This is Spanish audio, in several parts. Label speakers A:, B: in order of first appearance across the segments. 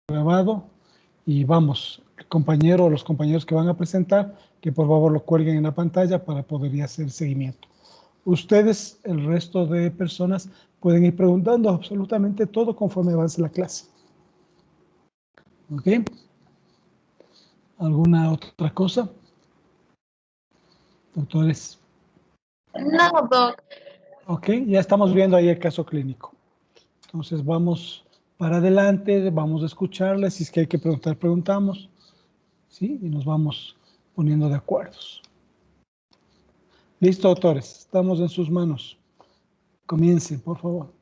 A: grabado y vamos, el compañero o los compañeros que van a presentar, que por favor lo cuelguen en la pantalla para poder hacer seguimiento. Ustedes, el resto de personas, pueden ir preguntando absolutamente todo conforme avance la clase. ¿Ok? ¿Alguna otra cosa? Doctores.
B: No, doc.
A: Ok, ya estamos viendo ahí el caso clínico. Entonces vamos para adelante, vamos a escucharles, si es que hay que preguntar, preguntamos, ¿sí? Y nos vamos poniendo de acuerdo. Listo, doctores, estamos en sus manos. Comiencen, por favor.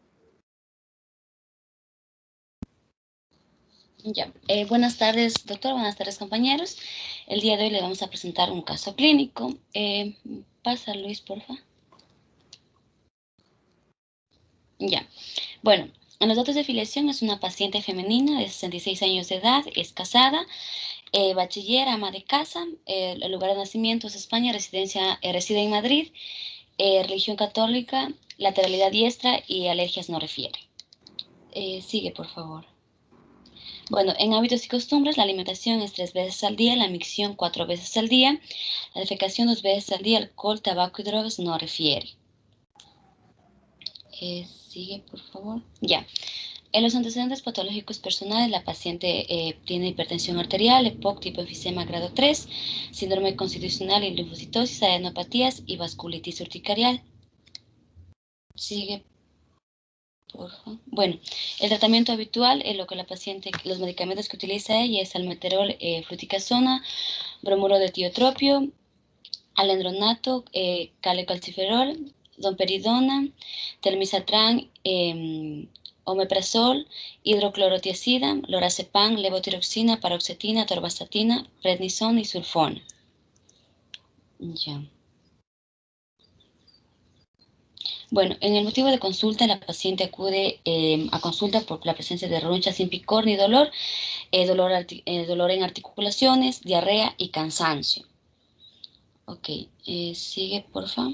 C: Ya. Buenas tardes, doctor. Buenas tardes, compañeros. El día de hoy le vamos a presentar un caso clínico. Pasa, Luis, por favor. Ya. Bueno, en los datos de filiación es una paciente femenina de 66 años de edad, es casada, bachiller, ama de casa, el lugar de nacimiento es España, reside en Madrid, religión católica, lateralidad diestra y alergias no refiere. Sigue, por favor. Bueno, en hábitos y costumbres, la alimentación es 3 veces al día, la micción 4 veces al día, la defecación 2 veces al día, alcohol, tabaco y drogas no refiere. Sigue, por favor. Ya. En los antecedentes patológicos personales, la paciente tiene hipertensión arterial, EPOC tipo enfisema grado 3, síndrome constitucional y linfocitosis, adenopatías y vasculitis urticarial. Sigue, por favor. Bueno, el tratamiento habitual, lo que la paciente, los medicamentos que utiliza ella es almeterol, fluticasona, bromuro de tiotropio, alendronato, calecalciferol, domperidona, telmisartán, omeprazol, hidroclorotiazida, lorazepam, levotiroxina, paroxetina, torvastatina, prednisona y sulfona. Ya. Bueno, en el motivo de consulta, la paciente acude a consulta por la presencia de ronchas sin picor ni dolor, dolor en articulaciones, diarrea y cansancio. Ok, sigue, por favor.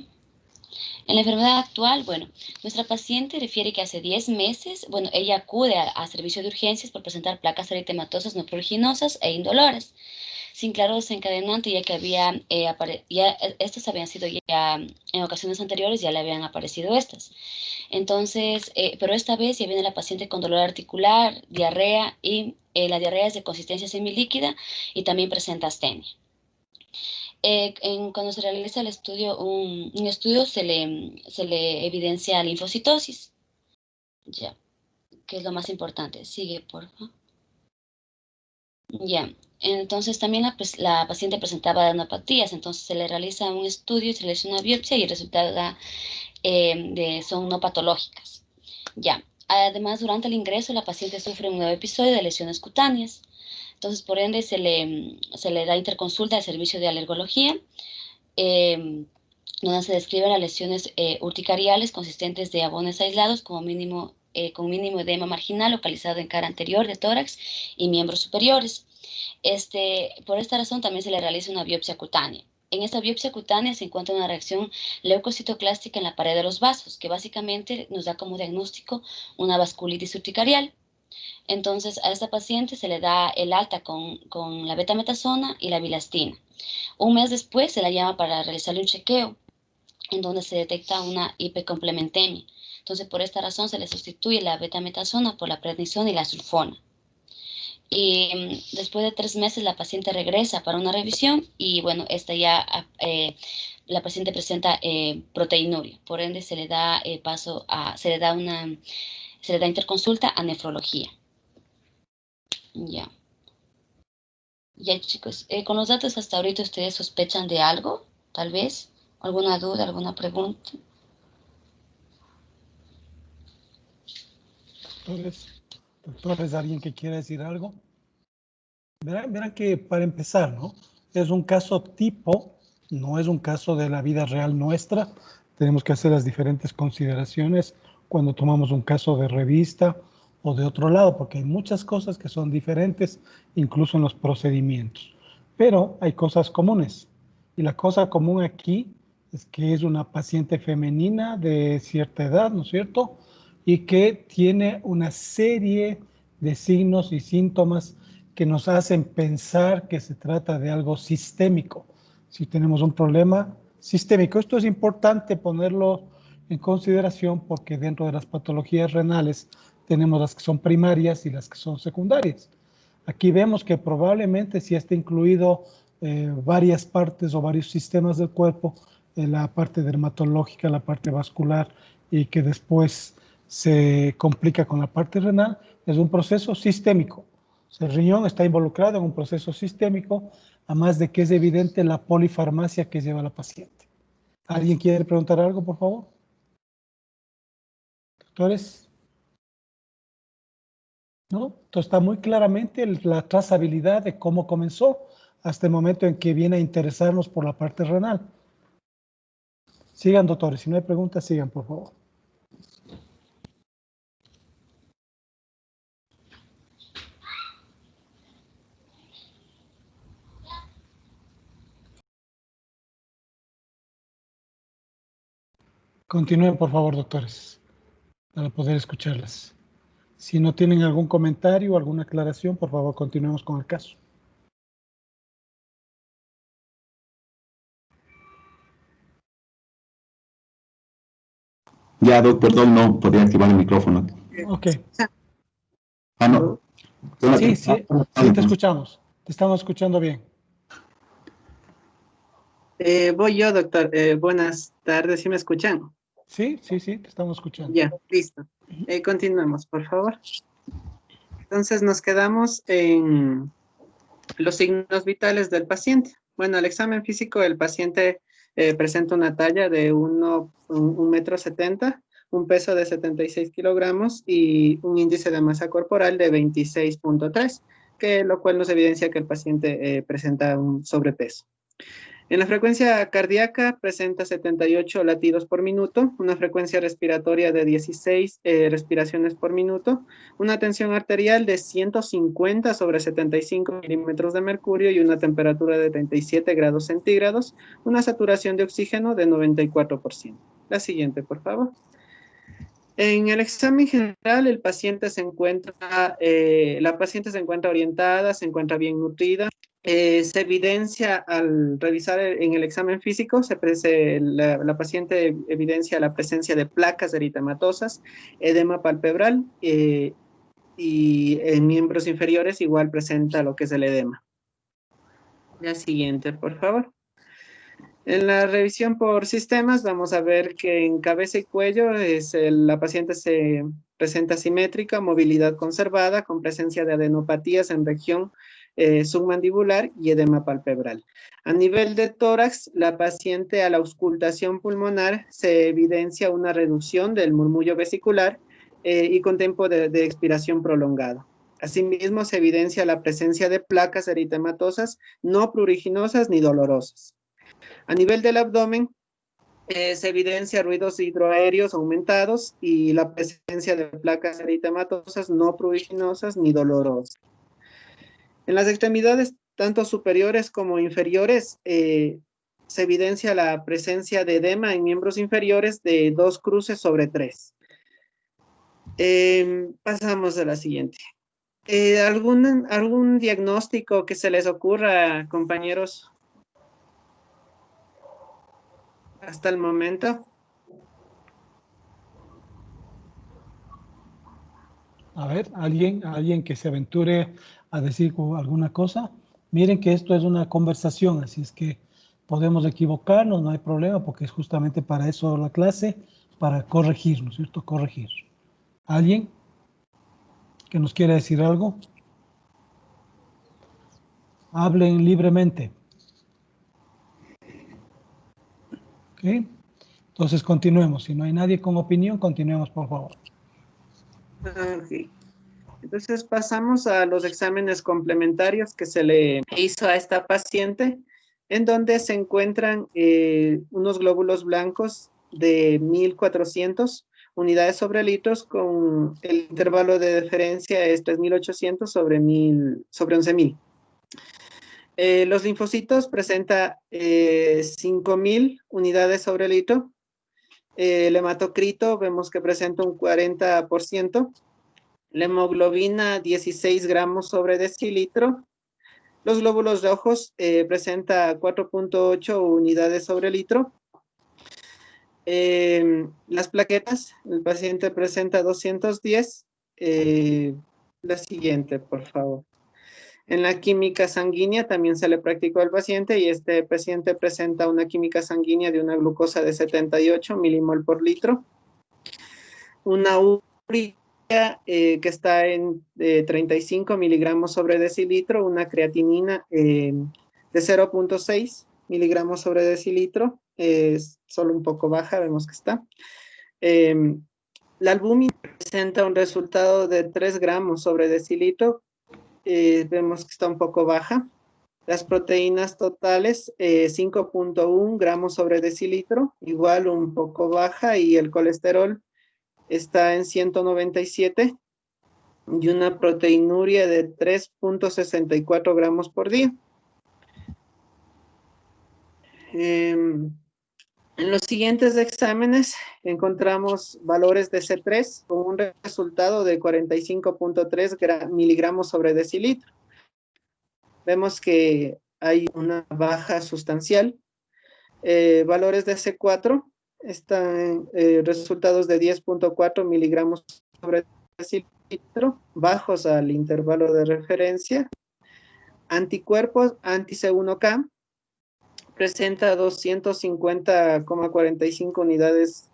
C: En la enfermedad actual, bueno, nuestra paciente refiere que hace 10 meses, bueno, ella acude a servicio de urgencias por presentar placas eritematosas no pruriginosas e indoloras, sin claro desencadenante, ya que estas habían sido ya, en ocasiones anteriores ya le habían aparecido estas. Entonces, pero esta vez ya viene la paciente con dolor articular, diarrea, y la diarrea es de consistencia semilíquida y también presenta astenia. Cuando se realiza el estudio, un estudio se le evidencia linfocitosis, ya, que es lo más importante. Sigue, por favor. Ya, entonces también la paciente presentaba adenopatías, entonces se le realiza un estudio, se le hace una biopsia y el resultado son no patológicas. Ya, además durante el ingreso la paciente sufre un nuevo episodio de lesiones cutáneas, entonces por ende se le da interconsulta al servicio de alergología, donde se describen las lesiones urticariales consistentes de abones aislados con mínimo edema marginal localizado en cara anterior de tórax y miembros superiores. Por esta razón también se le realiza una biopsia cutánea. En esta biopsia cutánea se encuentra una reacción leucocitoclástica en la pared de los vasos, que básicamente nos da como diagnóstico una vasculitis urticarial. Entonces, a esta paciente se le da el alta con la betametasona y la bilastina. Un mes después se la llama para realizarle un chequeo, en donde se detecta una hipercomplementemia. Entonces, por esta razón se le sustituye la betametasona por la prednisona y la sulfona. Y después de 3 meses la paciente regresa para una revisión y bueno, la paciente presenta proteinuria. Por ende, se le da interconsulta a nefrología. Ya. Ya, chicos, con los datos hasta ahorita, ¿ustedes sospechan de algo? Tal vez. ¿Alguna duda, alguna pregunta?
A: Doctores, ¿alguien que quiera decir algo? Verán que para empezar, ¿no? Es un caso tipo, no es un caso de la vida real nuestra. Tenemos que hacer las diferentes consideraciones cuando tomamos un caso de revista o de otro lado, porque hay muchas cosas que son diferentes, incluso en los procedimientos. Pero hay cosas comunes. Y la cosa común aquí es que es una paciente femenina de cierta edad, ¿no es cierto? Y que tiene una serie de signos y síntomas que nos hacen pensar que se trata de algo sistémico. Si tenemos un problema sistémico, esto es importante ponerlo en consideración porque dentro de las patologías renales tenemos las que son primarias y las que son secundarias. Aquí vemos que probablemente si está incluido varias partes o varios sistemas del cuerpo, la parte dermatológica, la parte vascular y que después se complica con la parte renal, es un proceso sistémico. O sea, el riñón está involucrado en un proceso sistémico, además de que es evidente la polifarmacia que lleva la paciente. ¿Alguien quiere preguntar algo, por favor? Doctores. ¿No? Entonces está muy claramente la trazabilidad de cómo comenzó hasta el momento en que viene a interesarnos por la parte renal. Sigan, doctores. Si no hay preguntas, sigan, por favor. Continúen, por favor, doctores, para poder escucharlas. Si no tienen algún comentario o alguna aclaración, por favor, continuemos con el caso.
D: Ya, Doc, perdón, no podía activar el micrófono.
A: Ok.
D: Ah, no.
A: Sí, sí, sí te escuchamos. Te estamos escuchando bien.
E: Voy yo, doctor. Buenas tardes, ¿sí me escuchan?
A: Sí, sí, sí, te estamos escuchando.
E: Ya, listo. Continuemos, por favor. Entonces nos quedamos en los signos vitales del paciente. Bueno, el examen físico del paciente presenta una talla de 1,70 m, un peso de 76 kilogramos y un índice de masa corporal de 26.3, lo cual nos evidencia que el paciente presenta un sobrepeso. En la frecuencia cardíaca presenta 78 latidos por minuto, una frecuencia respiratoria de 16 respiraciones por minuto, una tensión arterial de 150 sobre 75 milímetros de mercurio y una temperatura de 37 grados centígrados, una saturación de oxígeno de 94%. La siguiente, por favor. En el examen general, la paciente se encuentra orientada, se encuentra bien nutrida. Se evidencia al revisar en el examen físico, la paciente evidencia la presencia de placas eritematosas, edema palpebral y en miembros inferiores igual presenta lo que es el edema. La siguiente, por favor. En la revisión por sistemas vamos a ver que en cabeza y cuello la paciente se presenta simétrica, movilidad conservada, con presencia de adenopatías en región submandibular y edema palpebral. A nivel de tórax, la paciente a la auscultación pulmonar se evidencia una reducción del murmullo vesicular y con tiempo de expiración prolongado. Asimismo, se evidencia la presencia de placas eritematosas no pruriginosas ni dolorosas. A nivel del abdomen, se evidencia ruidos hidroaéreos aumentados y la presencia de placas eritematosas no pruriginosas ni dolorosas. En las extremidades, tanto superiores como inferiores, se evidencia la presencia de edema en miembros inferiores de 2 cruces sobre 3. Pasamos a la siguiente. ¿Algún diagnóstico que se les ocurra, compañeros? Hasta el momento.
A: A ver, alguien que se aventure a decir alguna cosa. Miren que esto es una conversación, así es que podemos equivocarnos, no hay problema, porque es justamente para eso la clase, para corregir, ¿no es cierto? Corregir. ¿Alguien que nos quiera decir algo? Hablen libremente. ¿Ok? Entonces continuemos. Si no hay nadie con opinión, continuemos, por favor.
E: Okay. Entonces pasamos a los exámenes complementarios que se le hizo a esta paciente, en donde se encuentran unos glóbulos blancos de 1400 unidades sobre litros, con el intervalo de diferencia es 3800 sobre 11.000. Los linfocitos presenta 5000 unidades sobre litro. El hematocrito vemos que presenta un 40%. La hemoglobina 16 gramos sobre decilitro. Los glóbulos rojos presenta 4.8 unidades sobre litro. Las plaquetas, el paciente presenta 210. La siguiente, por favor. En la química sanguínea también se le practicó al paciente y este paciente presenta una química sanguínea de una glucosa de 78 milimol por litro. Una urea que está en 35 miligramos sobre decilitro, una creatinina de 0.6 miligramos sobre decilitro, es solo un poco baja, vemos que está. La albúmina presenta un resultado de 3 gramos sobre decilitro, vemos que está un poco baja. Las proteínas totales, 5.1 gramos sobre decilitro, igual un poco baja, y el colesterol está en 197 y una proteinuria de 3.64 gramos por día. En los siguientes exámenes encontramos valores de C3 con un resultado de 45.3 miligramos sobre decilitro. Vemos que hay una baja sustancial. Valores de C4 están resultados de 10.4 miligramos sobre decilitro, bajos al intervalo de referencia. Anticuerpos anti-C1K presenta 250,45 unidades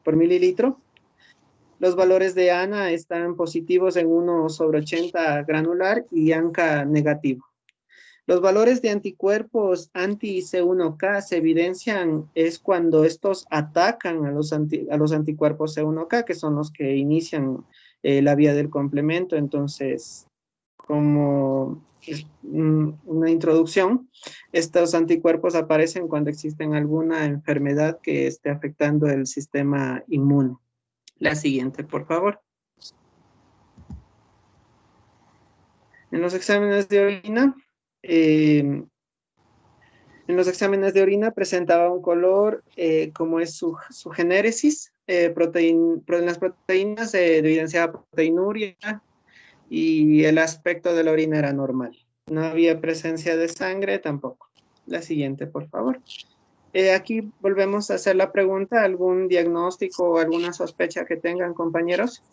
E: por mililitro. Los valores de ANA están positivos en 1 sobre 80 granular y ANCA negativo. Los valores de anticuerpos anti-C1K se evidencian es cuando estos atacan a los anticuerpos C1K, que son los que inician la vía del complemento. Entonces, como una introducción, estos anticuerpos aparecen cuando existen alguna enfermedad que esté afectando el sistema inmune. La siguiente, por favor. En los exámenes de orina, presentaba un color como es su genéresis, las proteínas evidenciaba proteinuria y el aspecto de la orina era normal. No había presencia de sangre tampoco. La siguiente, por favor. Aquí volvemos a hacer la pregunta, ¿algún diagnóstico o alguna sospecha que tengan, compañeros?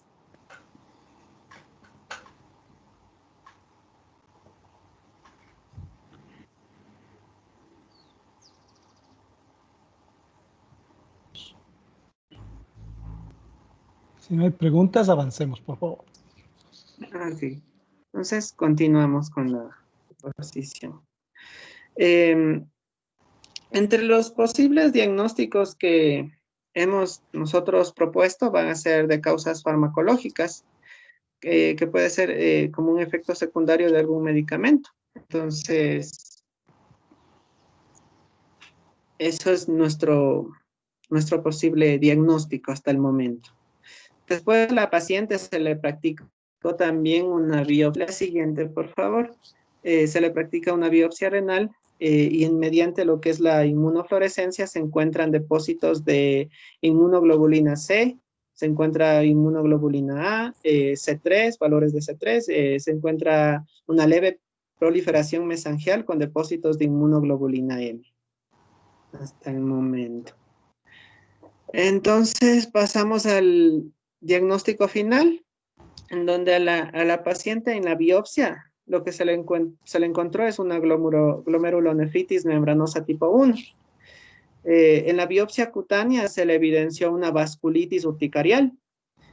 A: Si no hay preguntas, avancemos, por favor.
E: Ok. Entonces, continuamos con la exposición. Entre los posibles diagnósticos que hemos nosotros propuesto van a ser de causas farmacológicas, que puede ser como un efecto secundario de algún medicamento. Entonces, eso es nuestro posible diagnóstico hasta el momento. Después a la paciente se le practicó también una biopsia. La siguiente, por favor. Se le practica una biopsia renal y mediante lo que es la inmunofluorescencia se encuentran depósitos de inmunoglobulina C, se encuentra inmunoglobulina A, C3, valores de C3, se encuentra una leve proliferación mesangial con depósitos de inmunoglobulina M. Hasta el momento. Entonces pasamos al diagnóstico final, en donde a la paciente en la biopsia lo que se le encontró es una glomerulonefritis membranosa tipo 1. En la biopsia cutánea se le evidenció una vasculitis urticarial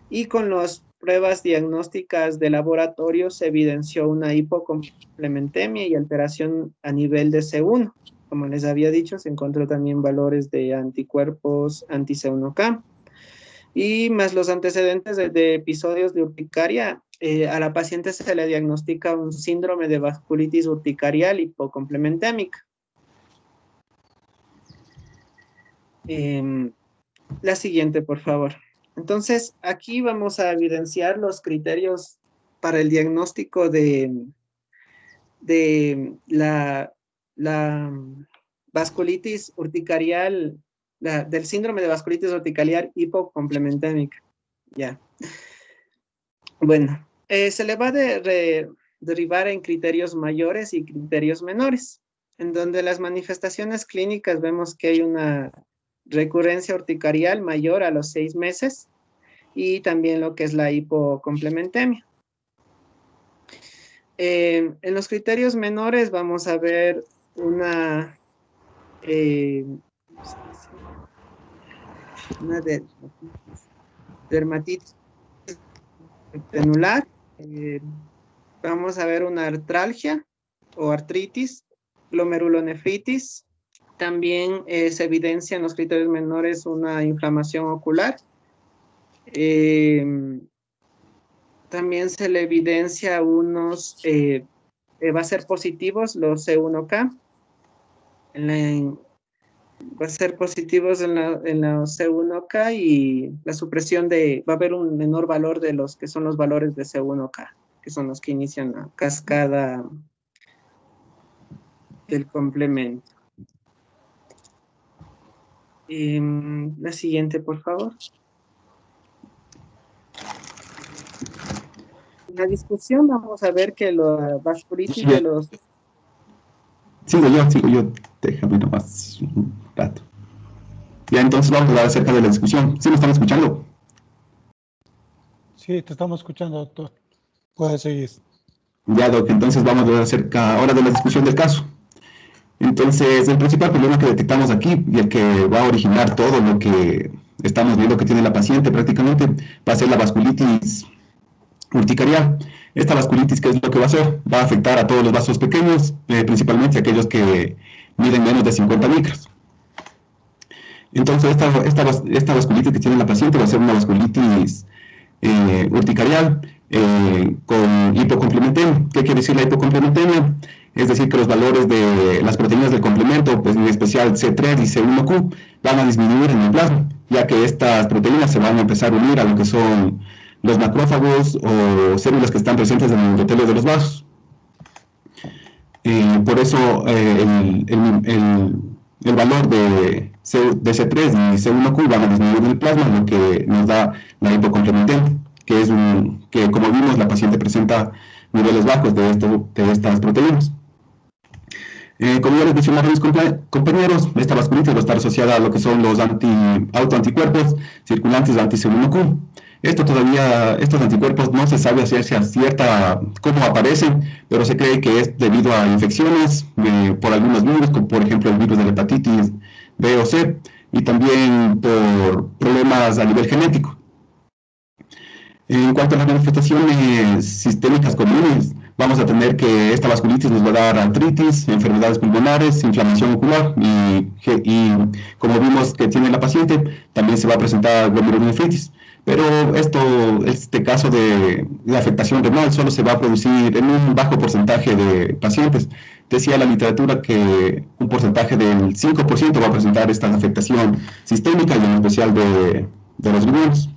E: y con las pruebas diagnósticas de laboratorio se evidenció una hipocomplementemia y alteración a nivel de C1. Como les había dicho, se encontró también valores de anticuerpos anti-C1K. Y más los antecedentes de episodios de urticaria, a la paciente se le diagnostica un síndrome de vasculitis urticarial hipocomplementémica. La siguiente, por favor. Entonces, aquí vamos a evidenciar los criterios para el diagnóstico de la vasculitis urticarial, del síndrome de vasculitis urticarial hipocomplementémica. Ya. Bueno, se le va a derivar en criterios mayores y criterios menores, en donde las manifestaciones clínicas vemos que hay una recurrencia urticarial mayor a los 6 meses y también lo que es la hipocomplementemia. En los criterios menores vamos a ver una dermatitis granular, vamos a ver una artralgia o artritis, glomerulonefritis. También se evidencia en los criterios menores una inflamación ocular. También se le evidencia unos, va a ser positivos los C1K. Va a ser positivos en los C1K y la supresión va a haber un menor valor de los que son los valores de C1K, que son los que inician la cascada del complemento. La siguiente, por favor. En la discusión vamos a ver que la vasculitis de los...
D: Sigo yo, déjame nomás un rato. Ya, entonces vamos a hablar acerca de la discusión. ¿Sí me están escuchando?
A: Sí, te estamos escuchando, doctor. Puedes seguir.
D: Ya, doc, entonces vamos a hablar acerca ahora de la discusión del caso. Entonces, el principal problema que detectamos aquí y el que va a originar todo lo que estamos viendo que tiene la paciente prácticamente va a ser la vasculitis urticarial. Esta vasculitis, ¿qué es lo que va a hacer? Va a afectar a todos los vasos pequeños, principalmente aquellos que miden menos de 50 micras. Entonces, esta vasculitis que tiene la paciente va a ser una vasculitis urticarial con hipocomplementemia. ¿Qué quiere decir la hipocomplementemia? Es decir, que los valores de las proteínas del complemento, pues en especial C3 y C1Q, van a disminuir en el plasma, ya que estas proteínas se van a empezar a unir a lo que son los macrófagos o células que están presentes en el endotelio de los vasos. Por eso el valor de C3 y C1Q van a disminuir en el plasma, lo que nos da la hipocomplementemia, que como vimos la paciente presenta niveles bajos de estas proteínas. Como ya les mencionaron mis compañeros, esta vasculitis va a estar asociada a lo que son los autoanticuerpos circulantes de anti-C1Q. Estos anticuerpos no se sabe a ciencia cierta cómo aparecen, pero se cree que es debido a infecciones por algunos virus, como por ejemplo el virus de la hepatitis B o C, y también por problemas a nivel genético. En cuanto a las manifestaciones sistémicas comunes, vamos a tener que esta vasculitis nos va a dar artritis, enfermedades pulmonares, inflamación ocular y como vimos que tiene la paciente, también se va a presentar glomerulonefritis. Pero este caso de afectación renal solo se va a producir en un bajo porcentaje de pacientes. Decía la literatura que un porcentaje del 5% va a presentar esta afectación sistémica y en especial de los riñones.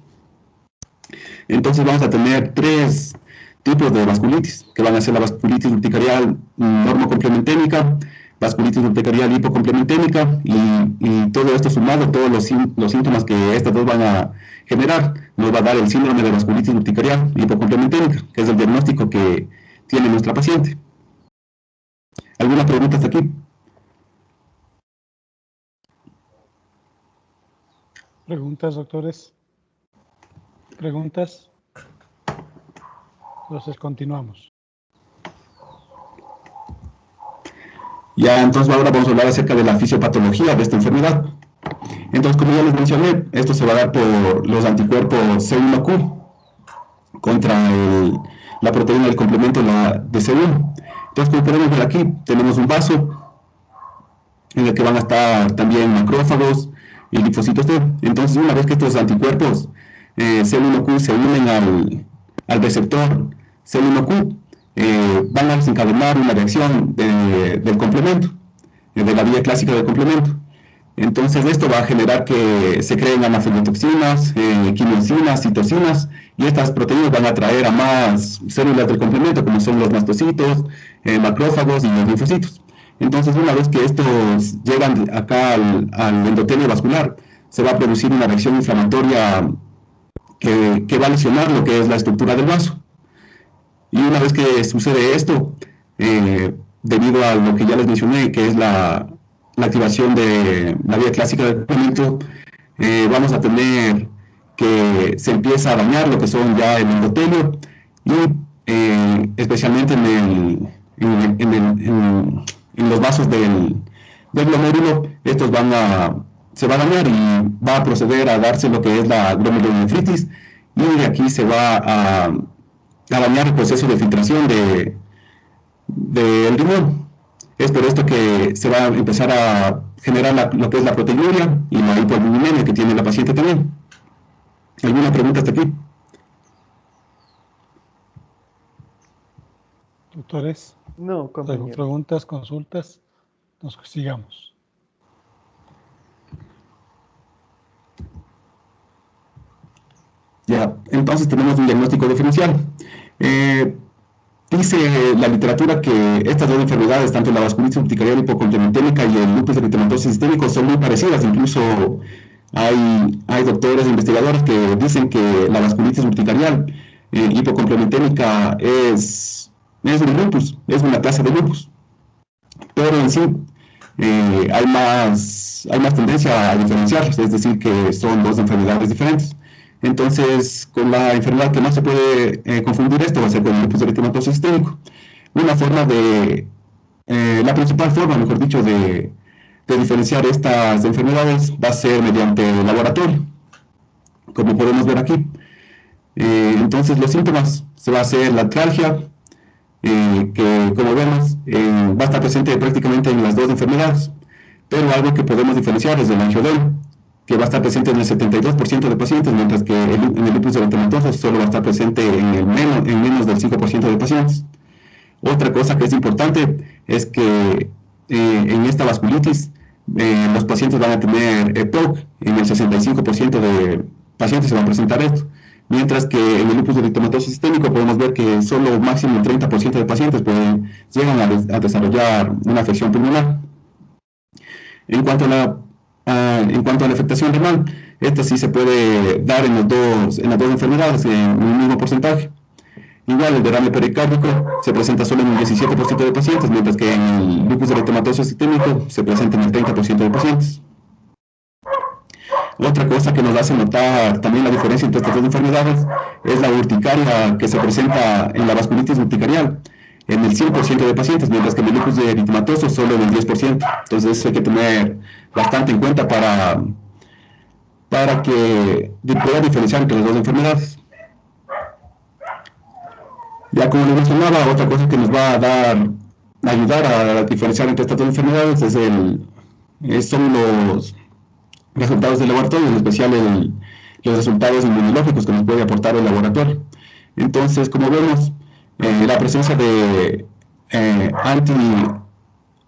D: Entonces vamos a tener 3 tipos de vasculitis, que van a ser la vasculitis urticarial normocomplementémica, vasculitis urticarial hipocomplementémica y todo esto sumado, todos los síntomas que estas dos van a generar, nos va a dar el síndrome de vasculitis urticarial hipocomplementémica, que es el diagnóstico que tiene nuestra paciente. ¿Alguna pregunta hasta aquí?
A: ¿Preguntas, doctores? ¿Preguntas? Entonces continuamos.
D: Ya, entonces ahora vamos a hablar acerca de la fisiopatología de esta enfermedad. Entonces, como ya les mencioné, esto se va a dar por los anticuerpos C1Q contra la proteína del complemento de C1. Entonces, como podemos ver aquí, tenemos un vaso en el que van a estar también macrófagos y linfocitos T. Entonces, una vez que estos anticuerpos C1Q se unen al receptor C1Q, van a desencadenar una reacción del complemento, de la vía clásica del complemento. Entonces esto va a generar que se creen anafenotoxinas, quimiosinas, citocinas, y estas proteínas van a atraer a más células del complemento, como son los mastocitos, macrófagos y los linfocitos. Entonces una vez que estos llegan acá al endotelio vascular, se va a producir una reacción inflamatoria que va a lesionar lo que es la estructura del vaso. Y una vez que sucede esto, debido a lo que ya les mencioné, que es la activación de la vía clásica del complemento, vamos a tener que se empieza a dañar lo que son ya el endotelio y especialmente en los vasos del glomérulo, estos se va a dañar y va a proceder a darse lo que es la glomerulonefritis, y de aquí se va a dañar el proceso de filtración del riñón. Es por esto que se va a empezar a generar lo que es la proteinuria y la hipoalbuminemia que tiene la paciente también. ¿Alguna pregunta hasta aquí?
A: Doctores,
F: No, compañero.
A: preguntas, consultas, nos sigamos.
D: Ya, entonces tenemos un diagnóstico diferencial. Dice la literatura que estas dos enfermedades, tanto la vasculitis urticarial hipocomplementémica y el lupus eritematoso sistémico, son muy parecidas. Incluso hay doctores e investigadores que dicen que la vasculitis urticarial hipocomplementémica es un lupus, es una clase de lupus. Pero en sí hay más tendencia a diferenciarlos, es decir, que son dos enfermedades diferentes. Entonces, con la enfermedad que más se puede confundir esto va a ser con el lupus eritematoso sistémico. La principal forma, mejor dicho, de diferenciar estas enfermedades va a ser mediante el laboratorio, como podemos ver aquí. Entonces, los síntomas se va a hacer la artralgia, que como vemos va a estar presente prácticamente en las dos enfermedades, pero algo que podemos diferenciar es el angioedema, que va a estar presente en el 72% de pacientes, mientras que en el lupus eritematoso solo va a estar presente en menos del 5% de pacientes. Otra cosa que es importante es que en esta vasculitis los pacientes van a tener EPOC, en el 65% de pacientes se va a presentar esto, mientras que en el lupus eritematoso sistémico podemos ver que solo máximo el 30% de pacientes llegan a desarrollar una afección pulmonar. En cuanto a la afectación renal, esta sí se puede dar en las dos enfermedades en un mismo porcentaje. Igual el derrame pericárdico se presenta solo en un 17% de pacientes, mientras que en el lupus eritematoso sistémico se presenta en el 30% de pacientes. Otra cosa que nos hace notar también la diferencia entre estas dos enfermedades es la urticaria que se presenta en la vasculitis urticarial en el 100% de pacientes, mientras que en el lupus eritematoso solo en el 10%. Entonces eso hay que tener bastante en cuenta para que pueda diferenciar entre las dos enfermedades. Ya como les mencionaba, otra cosa que nos va a ayudar a diferenciar entre estas dos enfermedades son los resultados del laboratorio, en especial los resultados inmunológicos que nos puede aportar el laboratorio. Entonces, como vemos, la presencia de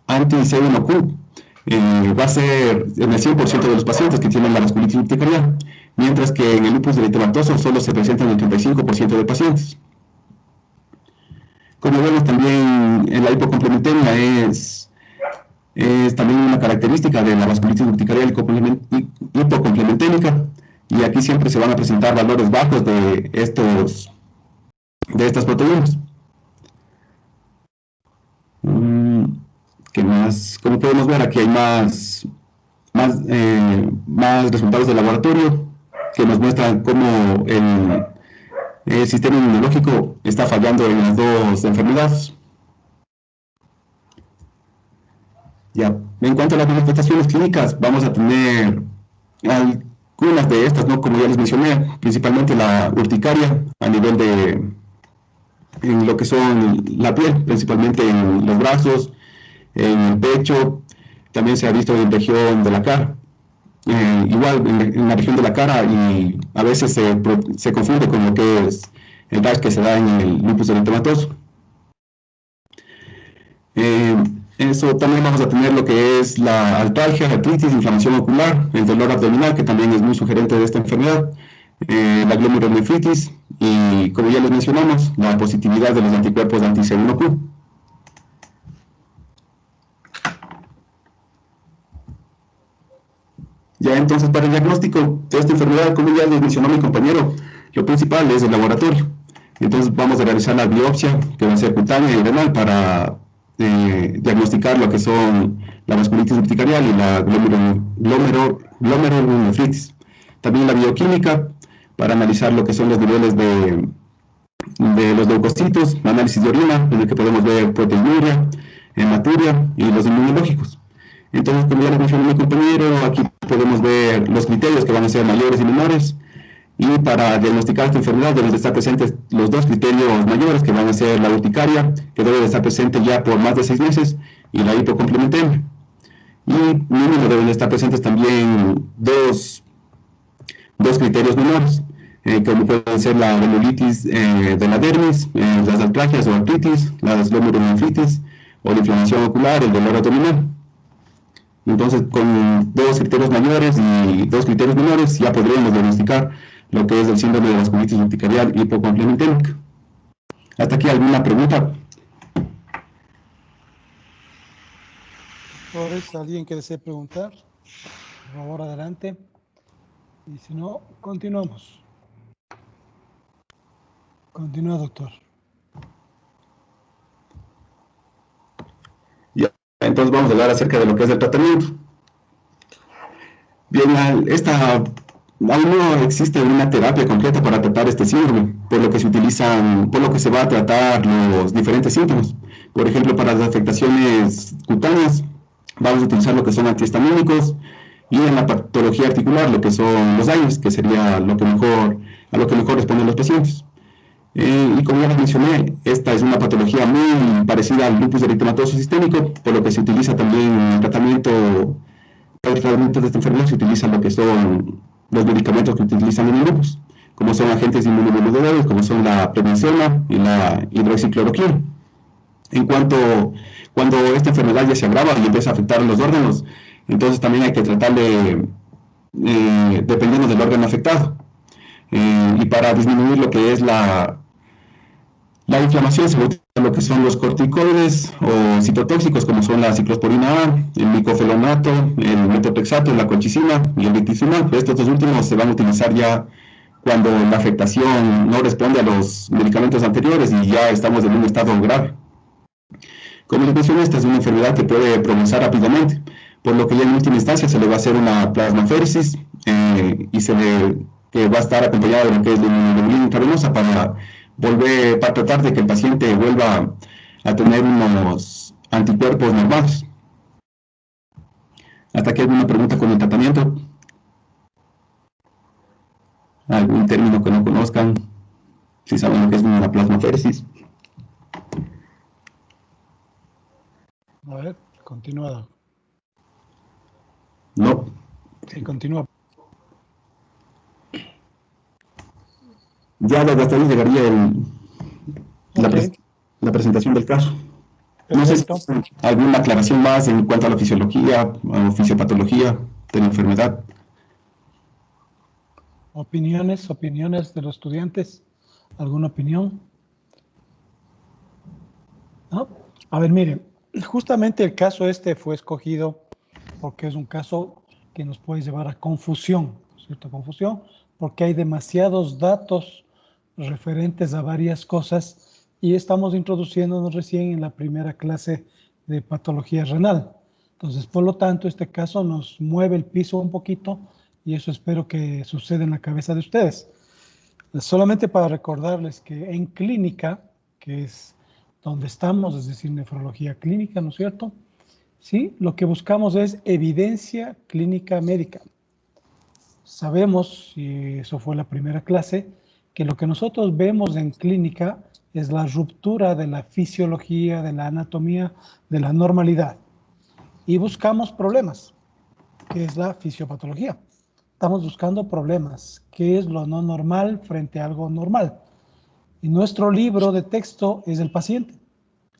D: anti-C1Q va a ser en el 100% de los pacientes que tienen la vasculitis urticarial, mientras que en el lupus eritematoso solo se presenta en el 35% de pacientes. Como vemos, también la hipocomplementemia es también una característica de la vasculitis urticarial hipocomplementémica, y aquí siempre se van a presentar valores bajos de estas proteínas. ¿Qué más? Como podemos ver, aquí hay más resultados de laboratorio que nos muestran cómo el sistema inmunológico está fallando en las dos enfermedades. Ya. En cuanto a las manifestaciones clínicas, vamos a tener algunas de estas, ¿no? Como ya les mencioné, principalmente la urticaria a nivel en lo que son la piel, principalmente en los brazos, en el pecho, también se ha visto en la región de la cara. Igual en la región de la cara, y a veces se confunde con lo que es el rash que se da en el lupus eritematoso. Eso también vamos a tener lo que es la artralgia, artritis, inflamación ocular, el dolor abdominal, que también es muy sugerente de esta enfermedad, la glomerulonefritis y, como ya les mencionamos, la positividad de los anticuerpos anti-C1Q. Ya entonces, para el diagnóstico de esta enfermedad, como ya les mencionó mi compañero, lo principal es el laboratorio. Entonces vamos a realizar la biopsia, que va a ser cutánea y renal, para diagnosticar lo que son la vasculitis urticarial y la glomerulonefritis. También la bioquímica, para analizar lo que son los niveles de los leucocitos, análisis de orina, en el que podemos ver proteinuria, hematuria y los inmunológicos. Entonces, como ya les mencionó mi compañero, aquí podemos ver los criterios que van a ser mayores y menores, y para diagnosticar esta enfermedad deben de estar presentes los dos criterios mayores, que van a ser la urticaria, que debe de estar presente ya por más de 6 meses, y la hipocomplementaria. Y mínimo deben de estar presentes también dos criterios menores, como pueden ser la venulitis de la dermis, las altragias o artritis, las glomerulonefritis, o la inflamación ocular, el dolor abdominal. Entonces, con 2 criterios mayores y 2 criterios menores, ya podríamos diagnosticar lo que es el síndrome de vasculitis urticarial hipocomplementémica. ¿Hasta aquí alguna pregunta?
A: Doctores, ¿alguien que desee preguntar? Por favor, adelante. Y si no, continuamos. Continúa, doctor.
D: Ya, entonces vamos a hablar acerca de lo que es el tratamiento. Bien, aún no existe una terapia completa para tratar este síndrome, por lo que se va a tratar los diferentes síntomas. Por ejemplo, para las afectaciones cutáneas, vamos a utilizar lo que son antihistamínicos, y en la patología articular, lo que son los daños, que sería a lo que mejor responden los pacientes. Y como ya les mencioné, esta es una patología muy parecida al lupus eritematoso sistémico, por lo que se utiliza también en el tratamiento. Para el tratamiento de esta enfermedad se utilizan lo que son los medicamentos que utilizan en el lupus, como son agentes inmunomoduladores, como son la prednisona y la hidroxicloroquina. Cuando esta enfermedad ya se agrava y empieza a afectar a los órganos, entonces también hay que tratarle dependiendo del órgano afectado. Y para disminuir lo que es la inflamación, se utilizan lo que son los corticoides o citotóxicos, como son la ciclosporina A, el micofelonato, el metotrexato, la colchicina y el rituximab. Estos dos últimos se van a utilizar ya cuando la afectación no responde a los medicamentos anteriores y ya estamos en un estado grave. Como les mencioné, esta es una enfermedad que puede progresar rápidamente, por lo que ya en última instancia se le va a hacer una plasmaféresis que va a estar acompañada de lo que es la inmunoglobulina intravenosa para tratar de que el paciente vuelva a tener unos anticuerpos normales. ¿Hasta aquí alguna pregunta con el tratamiento? ¿Algún término que no conozcan? Si saben lo que es una plasmaféresis.
A: A ver, continúa.
D: No.
A: Sí, continúa.
D: Ya desde hasta ahí llegaría
A: Ok.
D: la presentación del caso. No sé si
A: Perfecto.
D: alguna aclaración más en cuanto a la fisiología o fisiopatología de la enfermedad.
A: Opiniones de los estudiantes. ¿Alguna opinión? ¿No? A ver, miren, justamente el caso este fue escogido porque es un caso que nos puede llevar a confusión, ¿cierto? Confusión, porque hay demasiados datos referentes a varias cosas y estamos introduciéndonos recién en la primera clase de patología renal. Entonces, por lo tanto, este caso nos mueve el piso un poquito y eso espero que suceda en la cabeza de ustedes. Solamente para recordarles que en clínica, que es donde estamos, es decir, nefrología clínica, ¿no es cierto? Sí, lo que buscamos es evidencia clínica médica. Sabemos, y eso fue la primera clase, que lo que nosotros vemos en clínica es la ruptura de la fisiología, de la anatomía, de la normalidad. Y buscamos problemas, que es la fisiopatología. Estamos buscando problemas, qué es lo no normal frente a algo normal. Y nuestro libro de texto es el paciente.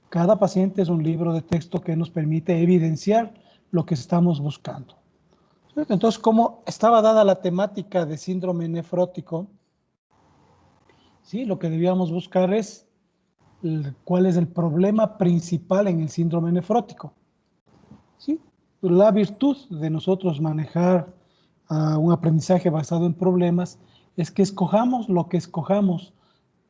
A: Cada paciente es un libro de texto que nos permite evidenciar lo que estamos buscando. Entonces, como estaba dada la temática de síndrome nefrótico, ¿sí? Lo que debíamos buscar es cuál es el problema principal en el síndrome nefrótico. ¿Sí? La virtud de nosotros manejar a un aprendizaje basado en problemas es que escojamos lo que escojamos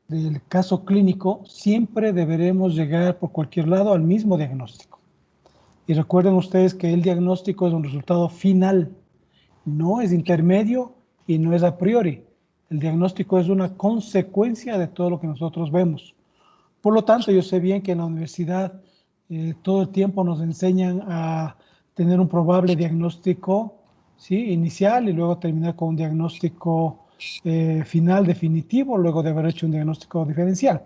A: del caso clínico, siempre deberemos llegar por cualquier lado al mismo diagnóstico. Y recuerden ustedes que el diagnóstico es un resultado final, no es intermedio y no es a priori. El diagnóstico es una consecuencia de todo lo que nosotros vemos. Por lo tanto, yo sé bien que en la universidad todo el tiempo nos enseñan a tener un probable diagnóstico, ¿sí?, inicial, y luego terminar con un diagnóstico final definitivo, luego de haber hecho un diagnóstico diferencial.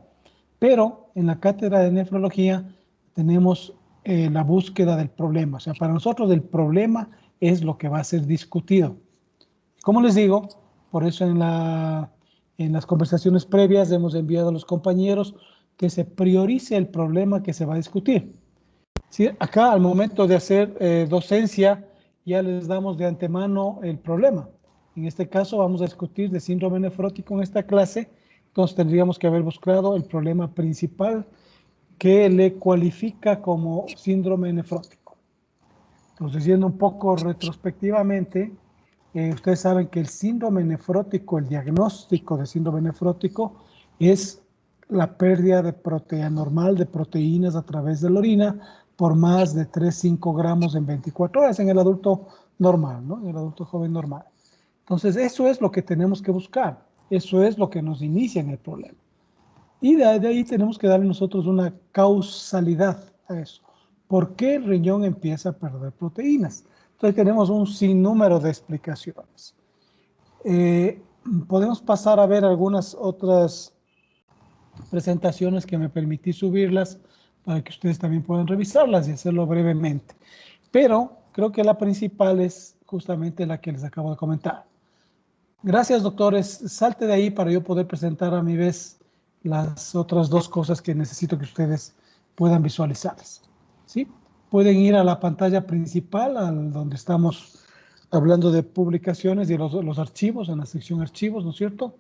A: Pero en la cátedra de nefrología tenemos la búsqueda del problema. O sea, para nosotros el problema es lo que va a ser discutido. Como les digo, por eso en las conversaciones previas hemos enviado a los compañeros que se priorice el problema que se va a discutir. ¿Sí? Acá al momento de hacer docencia ya les damos de antemano el problema. En este caso vamos a discutir de síndrome nefrótico en esta clase, entonces tendríamos que haber buscado el problema principal que le cualifica como síndrome nefrótico. Entonces, yendo un poco retrospectivamente, ustedes saben que el síndrome nefrótico, el diagnóstico de síndrome nefrótico es la pérdida de proteína normal de proteínas a través de la orina por más de 3-5 gramos en 24 horas en el adulto normal, ¿no? En el adulto joven normal. Entonces, eso es lo que tenemos que buscar. Eso es lo que nos inicia en el problema. Y de ahí tenemos que darle nosotros una causalidad a eso. ¿Por qué el riñón empieza a perder proteínas? Entonces tenemos un sinnúmero de explicaciones. Podemos pasar a ver algunas otras presentaciones que me permití subirlas para que ustedes también puedan revisarlas y hacerlo brevemente. Pero creo que la principal es justamente la que les acabo de comentar. Gracias, doctores. Salte de ahí para yo poder presentar a mi vez las otras dos cosas que necesito que ustedes puedan visualizarlas. ¿Sí? Pueden ir a la pantalla principal, donde estamos hablando de publicaciones y los archivos, en la sección archivos, ¿no es cierto?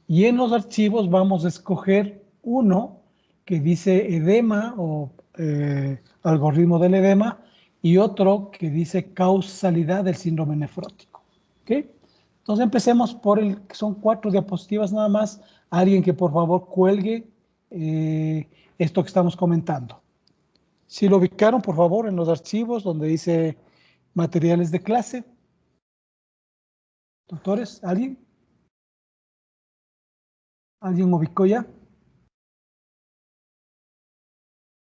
A: Y en los archivos vamos a escoger uno que dice edema o algoritmo del edema y otro que dice causalidad del síndrome nefrótico. ¿Ok? Entonces empecemos por son 4 diapositivas nada más. Alguien que por favor cuelgue esto que estamos comentando. Si lo ubicaron, por favor, en los archivos donde dice materiales de clase. Doctores, ¿alguien? ¿Alguien ubicó ya?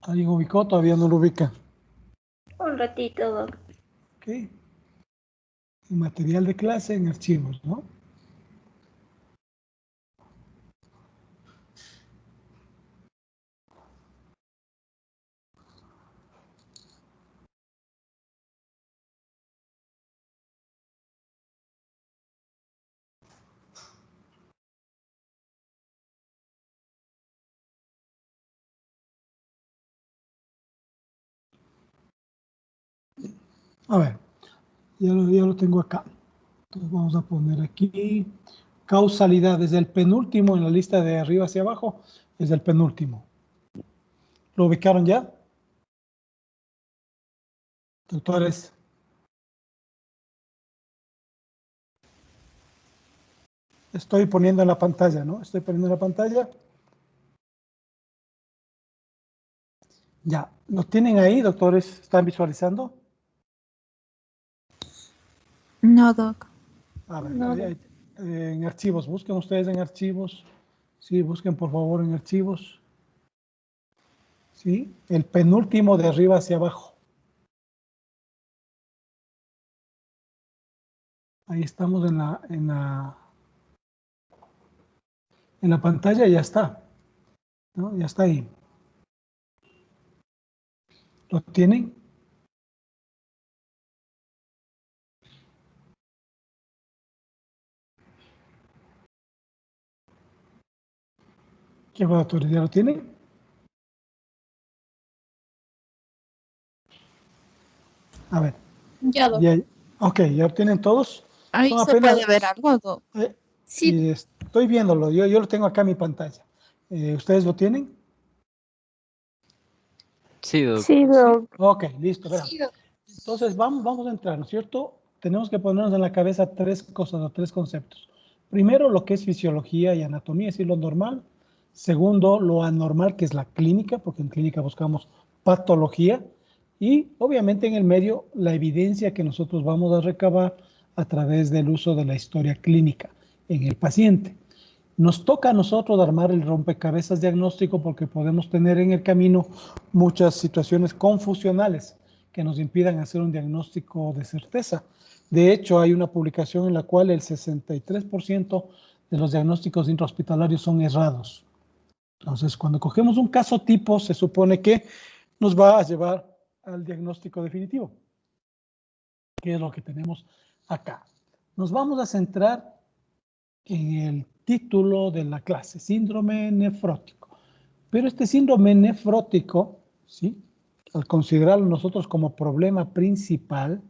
A: ¿Alguien ubicó? Todavía no lo ubica.
B: Un ratito, Doc.
A: Ok. Material de clase en archivos, ¿no? A ver, ya lo tengo acá. Entonces vamos a poner aquí causalidad desde el penúltimo en la lista de arriba hacia abajo, desde el penúltimo. ¿Lo ubicaron ya? Doctores. Estoy poniendo en la pantalla, ¿no? Estoy poniendo en la pantalla. Ya, ¿lo tienen ahí, doctores? ¿Están visualizando?
B: No, Doc.
A: A ver,
B: No,
A: en archivos, busquen ustedes en archivos. Sí, busquen por favor en archivos. Sí, el penúltimo de arriba hacia abajo. Ahí estamos en la pantalla, ya está, ¿no? Ya está ahí. ¿Lo tienen? ¿Qué autoridad lo tienen? A ver.
B: ya, Doc.
A: Ya, ok, ¿ya lo tienen todos?
B: Ahí
A: Son
B: se
A: apenas,
B: puede ver algo, Doc.
A: sí, estoy viéndolo, yo lo tengo acá en mi pantalla. ¿Ustedes lo tienen?
F: Sí, Doc.
B: Sí, Doc.
A: Ok, listo, verán.
B: Sí, Doc.
A: Entonces vamos a entrar, ¿no es cierto? tenemos que ponernos en la cabeza tres cosas o tres conceptos. Primero, lo que es fisiología y anatomía, es decir, lo normal. Segundo, lo anormal, que es la clínica, porque en clínica buscamos patología. Y obviamente en el medio, la evidencia que nosotros vamos a recabar a través del uso de la historia clínica en el paciente. Nos toca a nosotros armar el rompecabezas diagnóstico porque podemos tener en el camino muchas situaciones confusionales que nos impidan hacer un diagnóstico de certeza. De hecho, hay una publicación en la cual el 63% de los diagnósticos intrahospitalarios son errados. Entonces, cuando cogemos un caso tipo, se supone que nos va a llevar al diagnóstico definitivo, que es lo que tenemos acá. Nos vamos a centrar en el título de la clase, síndrome nefrótico. Pero este síndrome nefrótico, ¿sí?, al considerarlo nosotros como problema principal,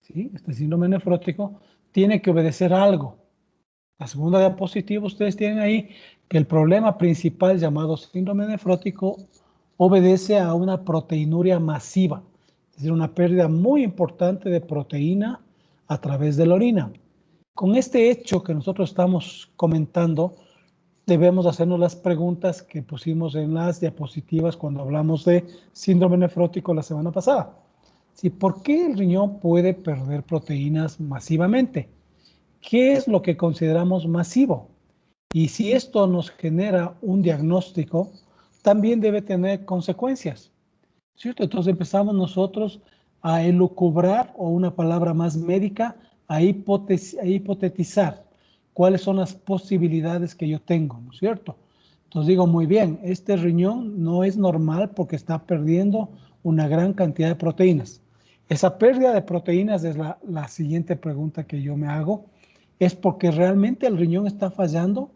A: ¿sí?, este síndrome nefrótico tiene que obedecer a algo. La segunda diapositiva ustedes tienen ahí que el problema principal llamado síndrome nefrótico obedece a una proteinuria masiva, es decir, una pérdida muy importante de proteína a través de la orina. Con este hecho que nosotros estamos comentando, debemos hacernos las preguntas que pusimos en las diapositivas cuando hablamos de síndrome nefrótico la semana pasada. ¿Sí? ¿Por qué el riñón puede perder proteínas masivamente? ¿Qué es lo que consideramos masivo? Y si esto nos genera un diagnóstico, también debe tener consecuencias, ¿cierto? Entonces empezamos nosotros a elucubrar, o una palabra más médica, a hipotetizar cuáles son las posibilidades que yo tengo, ¿no es cierto? Entonces digo, muy bien, este riñón no es normal porque está perdiendo una gran cantidad de proteínas. Esa pérdida de proteínas es la siguiente pregunta que yo me hago. ¿Es porque realmente el riñón está fallando,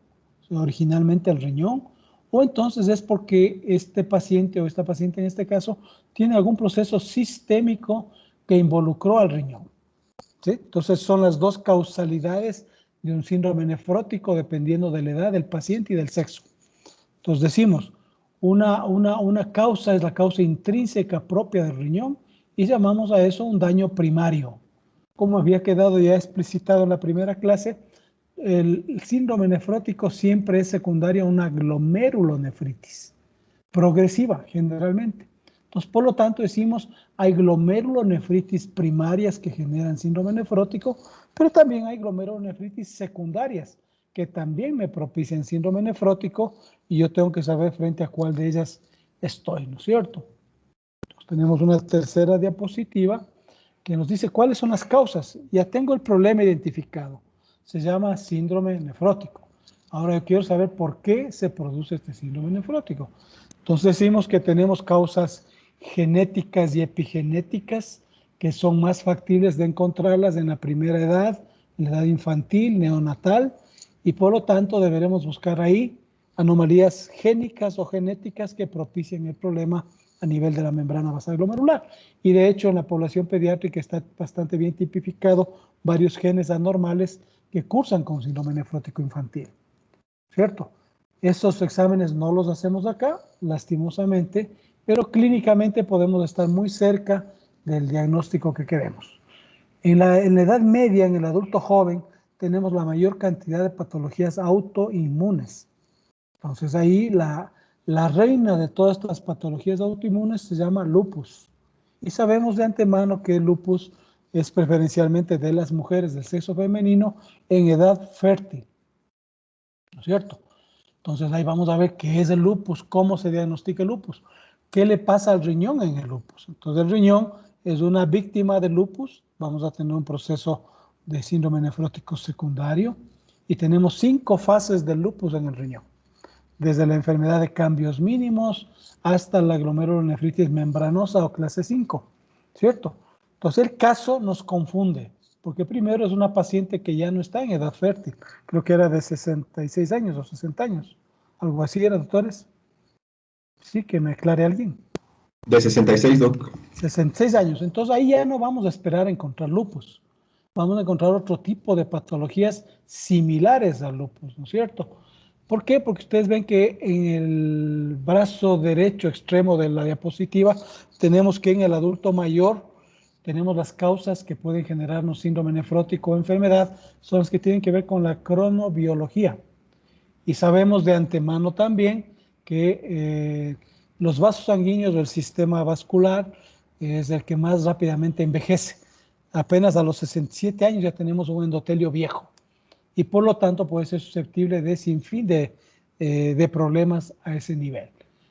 A: originalmente el riñón? ¿O entonces es porque este paciente o esta paciente en este caso tiene algún proceso sistémico que involucró al riñón? ¿Sí? Entonces son las dos causalidades de un síndrome nefrótico dependiendo de la edad del paciente y del sexo. Entonces decimos, una causa es la causa intrínseca propia del riñón y llamamos a eso un daño primario. Como había quedado ya explicitado en la primera clase, el síndrome nefrótico siempre es secundario a una glomerulonefritis progresiva generalmente. Entonces, por lo tanto, decimos, hay glomerulonefritis primarias que generan síndrome nefrótico, pero también hay glomerulonefritis secundarias que también me propician síndrome nefrótico y yo tengo que saber frente a cuál de ellas estoy, ¿no es cierto? Entonces, tenemos una tercera diapositiva que nos dice cuáles son las causas. Ya tengo el problema identificado. Se llama síndrome nefrótico. Ahora yo quiero saber por qué se produce este síndrome nefrótico. Entonces decimos que tenemos causas genéticas y epigenéticas que son más factibles de encontrarlas en la primera edad, en la edad infantil, neonatal, y por lo tanto deberemos buscar ahí anomalías génicas o genéticas que propicien el problema a nivel de la membrana basal glomerular. Y de hecho en la población pediátrica está bastante bien tipificado varios genes anormales que cursan con síndrome nefrótico infantil, ¿cierto? Estos exámenes no los hacemos acá, lastimosamente, pero clínicamente podemos estar muy cerca del diagnóstico que queremos. En la edad media, en el adulto joven, tenemos la mayor cantidad de patologías autoinmunes. Entonces ahí la reina de todas estas patologías autoinmunes se llama lupus. Y sabemos de antemano que el lupus es preferencialmente de las mujeres del sexo femenino en edad fértil, ¿no es cierto? Entonces ahí vamos a ver qué es el lupus, cómo se diagnostica el lupus, qué le pasa al riñón en el lupus. Entonces el riñón es una víctima del lupus, vamos a tener un proceso de síndrome nefrótico secundario y tenemos 5 fases del lupus en el riñón, desde la enfermedad de cambios mínimos hasta la glomerulonefritis membranosa o clase 5, ¿cierto? Entonces el caso nos confunde, porque primero es una paciente que ya no está en edad fértil, creo que era de 66 años o 60 años, algo así era, doctores. Sí, que me aclare alguien.
D: De 66, doc.
A: 66 años, entonces ahí ya no vamos a esperar a encontrar lupus, vamos a encontrar otro tipo de patologías similares al lupus, ¿no es cierto? ¿Por qué? Porque ustedes ven que en el brazo derecho extremo de la diapositiva tenemos que en el adulto mayor tenemos las causas que pueden generarnos síndrome nefrótico o enfermedad, son las que tienen que ver con la cronobiología. Y sabemos de antemano también que los vasos sanguíneos del sistema vascular es el que más rápidamente envejece. Apenas a los 67 años ya tenemos un endotelio viejo y por lo tanto puede ser susceptible de sinfín de problemas a ese nivel.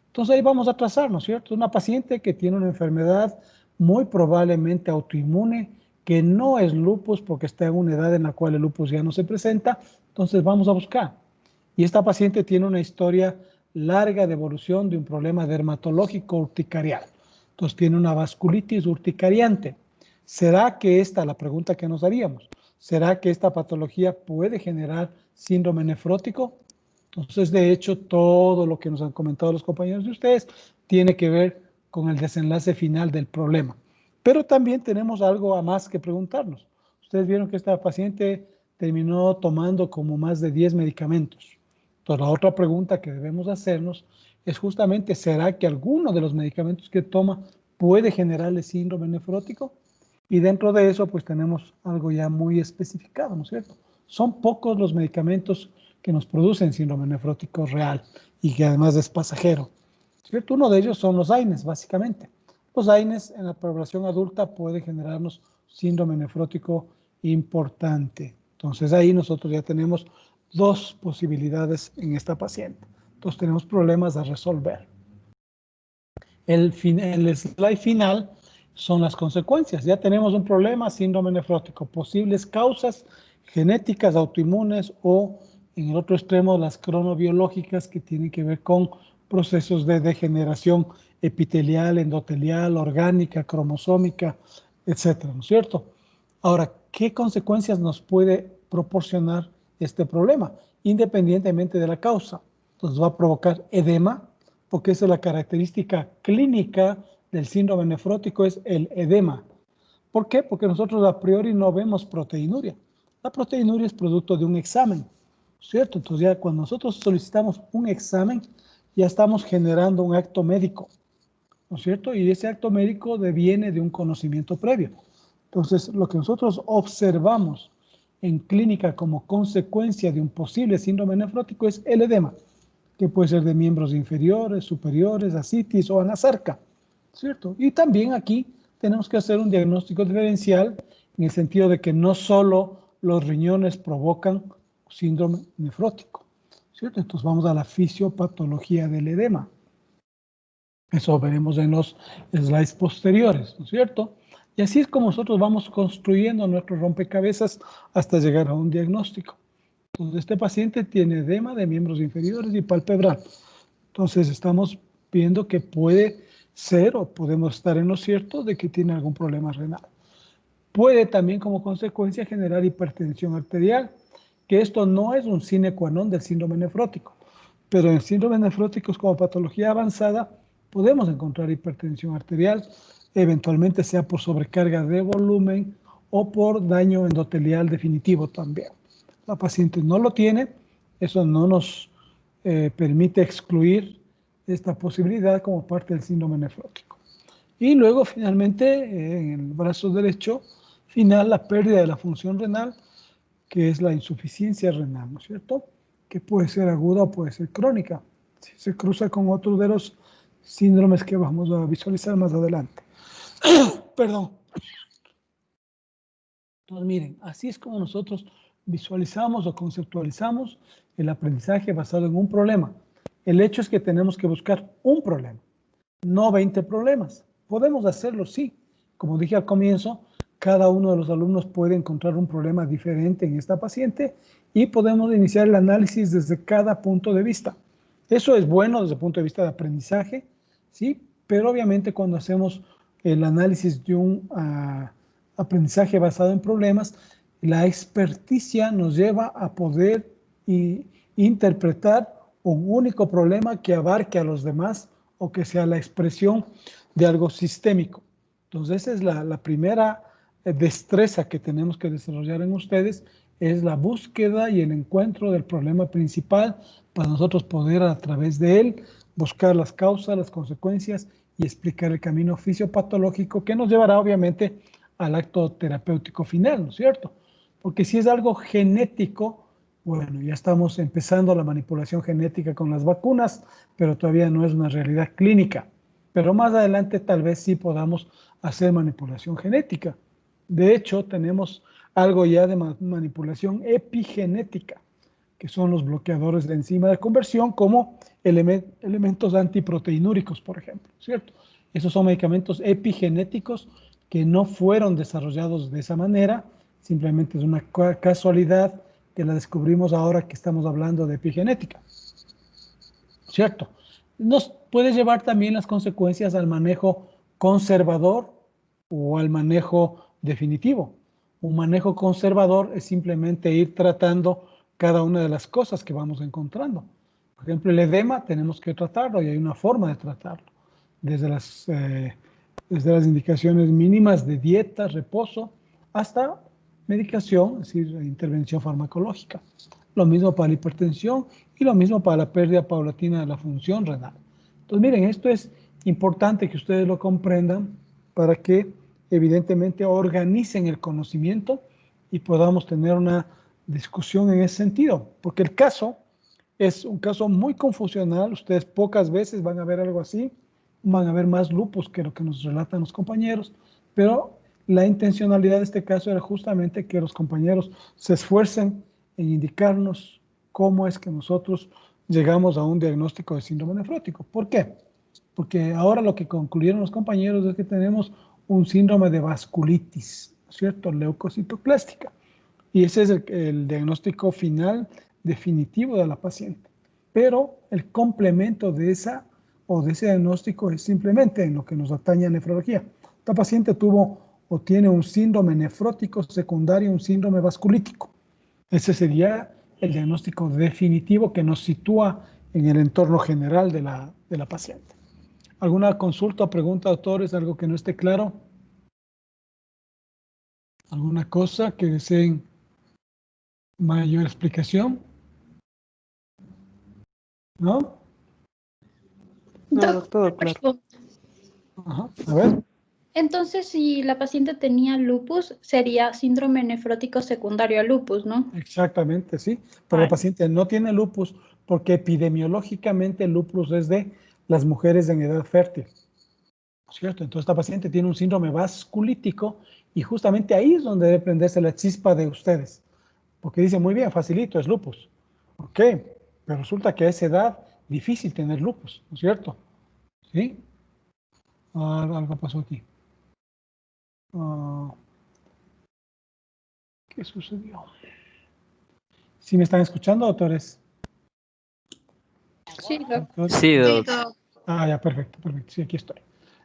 A: Entonces ahí vamos a trazar, ¿no es cierto? Una paciente que tiene una enfermedad muy probablemente autoinmune, que no es lupus porque está en una edad en la cual el lupus ya no se presenta, entonces vamos a buscar. Y esta paciente tiene una historia larga de evolución de un problema dermatológico urticarial. Entonces tiene una vasculitis urticariante. ¿Será que la pregunta que nos haríamos, ¿será que esta patología puede generar síndrome nefrótico? Entonces, de hecho, todo lo que nos han comentado los compañeros de ustedes tiene que ver con el desenlace final del problema. Pero también tenemos algo a más que preguntarnos. Ustedes vieron que esta paciente terminó tomando como más de 10 medicamentos. Entonces, la otra pregunta que debemos hacernos es justamente, ¿será que alguno de los medicamentos que toma puede generarle síndrome nefrótico? Y dentro de eso, pues tenemos algo ya muy especificado, ¿no es cierto? Son pocos los medicamentos que nos producen síndrome nefrótico real y que además es pasajero, ¿cierto? Uno de ellos son los AINES, básicamente. Los AINES en la población adulta puede generarnos síndrome nefrótico importante. Entonces ahí nosotros ya tenemos dos posibilidades en esta paciente. Entonces tenemos problemas a resolver. El slide final son las consecuencias. Ya tenemos un problema, síndrome nefrótico, posibles causas genéticas, autoinmunes o en el otro extremo las cronobiológicas que tienen que ver con procesos de degeneración epitelial, endotelial, orgánica, cromosómica, etcétera, ¿no es cierto? Ahora, ¿qué consecuencias nos puede proporcionar este problema? Independientemente de la causa. Entonces va a provocar edema, porque esa es la característica clínica del síndrome nefrótico, es el edema. ¿Por qué? Porque nosotros a priori no vemos proteinuria. La proteinuria es producto de un examen, ¿cierto? Entonces ya cuando nosotros solicitamos un examen, ya estamos generando un acto médico, ¿no es cierto? Y ese acto médico deviene de un conocimiento previo. Entonces, lo que nosotros observamos en clínica como consecuencia de un posible síndrome nefrótico es el edema, que puede ser de miembros inferiores, superiores, ascitis o anasarca, ¿cierto? Y también aquí tenemos que hacer un diagnóstico diferencial en el sentido de que no solo los riñones provocan síndrome nefrótico, ¿cierto? Entonces vamos a la fisiopatología del edema. Eso veremos en los slides posteriores, ¿no es cierto? Y así es como nosotros vamos construyendo nuestro rompecabezas hasta llegar a un diagnóstico. Entonces, este paciente tiene edema de miembros inferiores y palpebral. Entonces, estamos viendo que puede ser o podemos estar en lo cierto de que tiene algún problema renal. Puede también como consecuencia generar hipertensión arterial, que esto no es un sine qua non del síndrome nefrótico, pero en síndromes nefróticos como patología avanzada podemos encontrar hipertensión arterial, eventualmente sea por sobrecarga de volumen o por daño endotelial definitivo también. La paciente no lo tiene, eso no nos permite excluir esta posibilidad como parte del síndrome nefrótico. Y luego finalmente en el brazo derecho final la pérdida de la función renal, que es la insuficiencia renal, ¿no es cierto? Que puede ser aguda o puede ser crónica, si se cruza con otros de los síndromes que vamos a visualizar más adelante. Perdón. Entonces miren, así es como nosotros visualizamos o conceptualizamos el aprendizaje basado en un problema. El hecho es que tenemos que buscar un problema, no 20 problemas. Podemos hacerlo, sí. Como dije al comienzo, cada uno de los alumnos puede encontrar un problema diferente en esta paciente y podemos iniciar el análisis desde cada punto de vista. Eso es bueno desde el punto de vista de aprendizaje, ¿sí? Pero obviamente cuando hacemos el análisis de un aprendizaje basado en problemas, la experticia nos lleva a poder interpretar un único problema que abarque a los demás o que sea la expresión de algo sistémico. Entonces, esa es la primera destreza que tenemos que desarrollar en ustedes, es la búsqueda y el encuentro del problema principal para nosotros poder a través de él buscar las causas, las consecuencias y explicar el camino fisiopatológico que nos llevará obviamente al acto terapéutico final, ¿no es cierto? Porque si es algo genético, bueno, ya estamos empezando la manipulación genética con las vacunas, pero todavía no es una realidad clínica. Pero más adelante tal vez sí podamos hacer manipulación genética. De hecho, tenemos algo ya de manipulación epigenética, que son los bloqueadores de enzima de conversión, como elementos antiproteinúricos, por ejemplo, ¿cierto? Esos son medicamentos epigenéticos que no fueron desarrollados de esa manera, simplemente es una casualidad que la descubrimos ahora que estamos hablando de epigenética, ¿cierto? Nos puede llevar también las consecuencias al manejo conservador o al manejo definitivo. Un manejo conservador es simplemente ir tratando cada una de las cosas que vamos encontrando. Por ejemplo, el edema tenemos que tratarlo y hay una forma de tratarlo. Desde las indicaciones mínimas de dieta, reposo, hasta medicación, es decir, intervención farmacológica. Lo mismo para la hipertensión y lo mismo para la pérdida paulatina de la función renal. Entonces, miren, esto es importante que ustedes lo comprendan para que evidentemente organicen el conocimiento y podamos tener una discusión en ese sentido, porque el caso es un caso muy confusional. Ustedes pocas veces van a ver algo así, van a ver más lupus que lo que nos relatan los compañeros, pero la intencionalidad de este caso era justamente que los compañeros se esfuercen en indicarnos cómo es que nosotros llegamos a un diagnóstico de síndrome nefrótico. ¿Por qué? Porque ahora lo que concluyeron los compañeros es que tenemos un síndrome de vasculitis, ¿cierto? Leucocitoclástica. Y ese es el diagnóstico final definitivo de la paciente. Pero el complemento de ese diagnóstico es simplemente en lo que nos atañe a nefrología. Esta paciente tuvo o tiene un síndrome nefrótico secundario, un síndrome vasculítico. Ese sería el diagnóstico definitivo que nos sitúa en el entorno general de la paciente. ¿Alguna consulta o pregunta, doctores? ¿Algo que no esté claro? ¿Alguna cosa que deseen mayor explicación? ¿No?
F: No, todo claro.
A: Ajá, a ver.
B: Entonces, si la paciente tenía lupus, sería síndrome nefrótico secundario a lupus, ¿no?
A: Exactamente, sí. Pero la paciente no tiene lupus porque epidemiológicamente el lupus es de las mujeres en edad fértil, ¿cierto? Entonces esta paciente tiene un síndrome vasculítico y justamente ahí es donde debe prenderse la chispa de ustedes. Porque dice, muy bien, facilito, es lupus. Ok, pero resulta que a esa edad difícil tener lupus, ¿no es cierto? ¿Sí? Algo pasó aquí. ¿Qué sucedió? ¿Sí me están escuchando, doctores?
B: Sí, doctor.
F: Sí, doctor.
A: Ya, perfecto, perfecto. Sí, aquí estoy.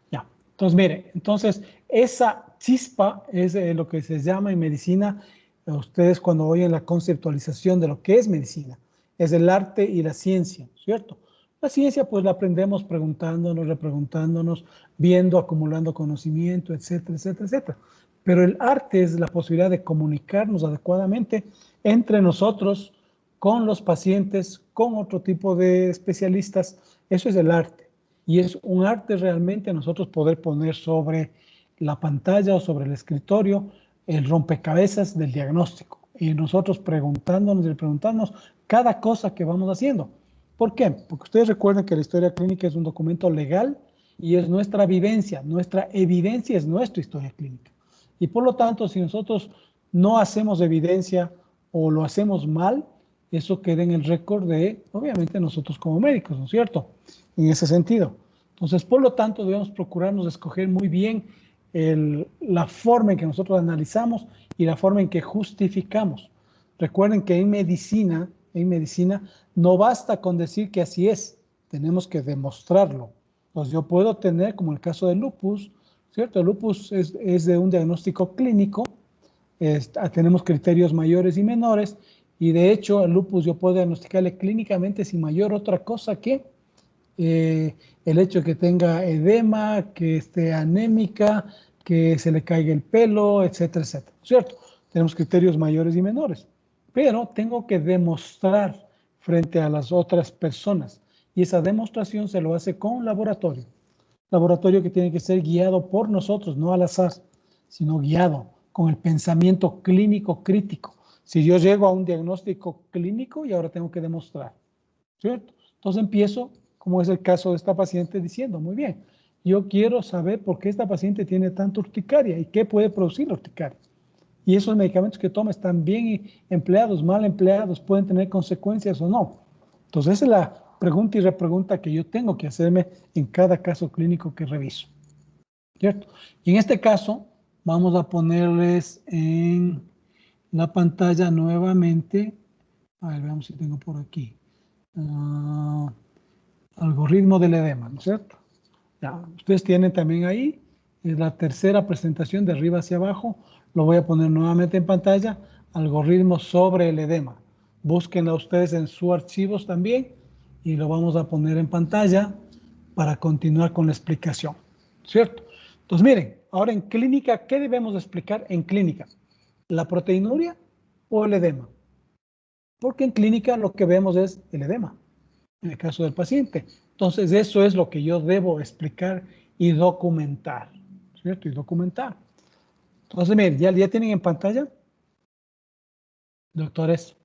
A: Ya. Entonces, mire, entonces, esa chispa es lo que se llama en medicina, ustedes cuando oyen la conceptualización de lo que es medicina, es el arte y la ciencia, ¿cierto? La ciencia, pues, la aprendemos preguntándonos, repreguntándonos, viendo, acumulando conocimiento, etcétera, etcétera, etcétera. Pero el arte es la posibilidad de comunicarnos adecuadamente entre nosotros, con los pacientes, con otro tipo de especialistas. Eso es el arte. Y es un arte realmente nosotros poder poner sobre la pantalla o sobre el escritorio el rompecabezas del diagnóstico. Y nosotros preguntándonos y preguntándonos cada cosa que vamos haciendo. ¿Por qué? Porque ustedes recuerden que la historia clínica es un documento legal y es nuestra vivencia, nuestra evidencia es nuestra historia clínica. Y por lo tanto, si nosotros no hacemos evidencia o lo hacemos mal, eso queda en el récord de, obviamente, nosotros como médicos, ¿no es cierto? En ese sentido. Entonces, por lo tanto, debemos procurarnos escoger muy bien la forma en que nosotros analizamos y la forma en que justificamos. Recuerden que en medicina no basta con decir que así es, tenemos que demostrarlo. Entonces, yo puedo tener, como el caso del lupus, ¿cierto? El lupus es de un diagnóstico clínico, tenemos criterios mayores y menores, y de hecho el lupus yo puedo diagnosticarle clínicamente sin mayor otra cosa que el hecho de que tenga edema, que esté anémica, que se le caiga el pelo, etcétera, etcétera, ¿cierto? Tenemos criterios mayores y menores, pero tengo que demostrar frente a las otras personas, y esa demostración se lo hace con un laboratorio que tiene que ser guiado por nosotros, no al azar. sino guiado con el pensamiento clínico crítico. Si yo llego a un diagnóstico clínico y ahora tengo que demostrar, ¿cierto? Entonces empiezo, como es el caso de esta paciente, diciendo, muy bien, yo quiero saber por qué esta paciente tiene tanta urticaria y qué puede producir la urticaria. Y esos medicamentos que toma están bien empleados, mal empleados, pueden tener consecuencias o no. Entonces esa es la pregunta y repregunta que yo tengo que hacerme en cada caso clínico que reviso, ¿cierto? Y en este caso vamos a ponerles en la pantalla nuevamente, a ver, veamos si tengo por aquí, algoritmo del edema, ¿no es cierto? Ya, ustedes tienen también ahí, es la tercera presentación de arriba hacia abajo, lo voy a poner nuevamente en pantalla, algoritmo sobre el edema. Búsquenla ustedes en sus archivos también y lo vamos a poner en pantalla para continuar con la explicación, ¿cierto? Entonces miren, ahora en clínica, ¿qué debemos explicar en clínica? ¿La proteinuria o el edema? Porque en clínica lo que vemos es el edema, en el caso del paciente. Entonces eso es lo que yo debo explicar y documentar, ¿cierto? Y documentar. Entonces miren, ¿ya tienen en pantalla? Doctores,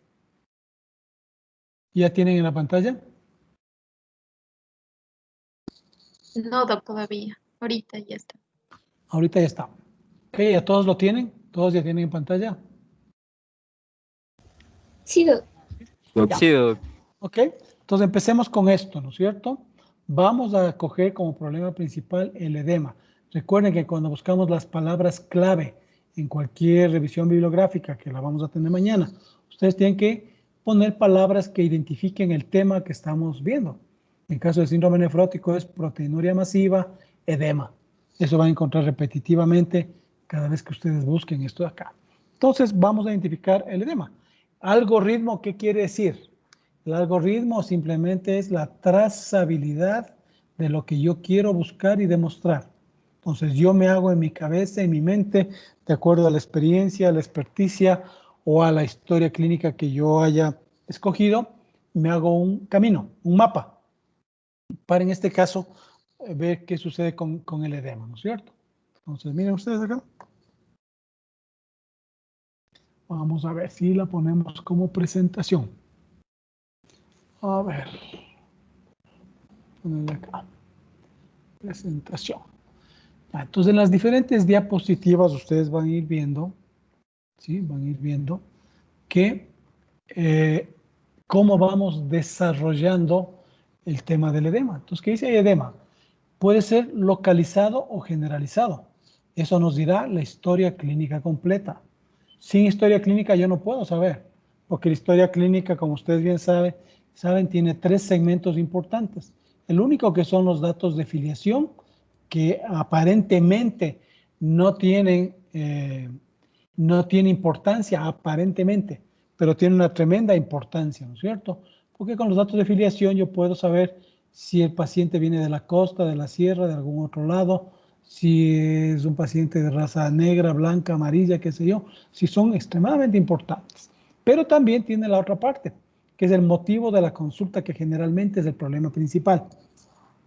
A: ¿ya tienen en la pantalla?
B: No, doc, todavía. Ahorita ya está.
A: Ahorita ya está. Ok, ¿ya todos lo tienen? ¿Todos ya tienen en pantalla?
B: Sí, doc.
A: Ya.
F: Sí, doc.
A: Ok, entonces empecemos con esto, ¿no es cierto? Vamos a coger como problema principal el edema. Recuerden que cuando buscamos las palabras clave en cualquier revisión bibliográfica, que la vamos a tener mañana, ustedes tienen que poner palabras que identifiquen el tema que estamos viendo. En caso del síndrome nefrótico es proteinuria masiva, edema. Eso van a encontrar repetitivamente cada vez que ustedes busquen esto de acá. Entonces vamos a identificar el edema. Algoritmo, ¿qué quiere decir? El algoritmo simplemente es la trazabilidad de lo que yo quiero buscar y demostrar. Entonces yo me hago en mi cabeza, en mi mente, de acuerdo a la experiencia, a la experticia o a la historia clínica que yo haya escogido, me hago un camino, un mapa, para en este caso ver qué sucede con el edema, ¿no es cierto? Entonces miren ustedes acá. Vamos a ver si la ponemos como presentación. A ver. Ponerle acá. Presentación. Entonces, en las diferentes diapositivas ustedes van a ir viendo, ¿sí? Van a ir viendo que cómo vamos desarrollando el tema del edema. Entonces, ¿qué dice edema? Puede ser localizado o generalizado. Eso nos dirá la historia clínica completa. Sin historia clínica yo no puedo saber, porque la historia clínica, como ustedes bien saben, tiene 3 segmentos importantes. El único que son los datos de filiación, que aparentemente no tienen importancia, aparentemente, pero tienen una tremenda importancia, ¿no es cierto? Porque con los datos de filiación yo puedo saber si el paciente viene de la costa, de la sierra, de algún otro lado, si es un paciente de raza negra, blanca, amarilla, qué sé yo, si son extremadamente importantes. Pero también tiene la otra parte, que es el motivo de la consulta, que generalmente es el problema principal,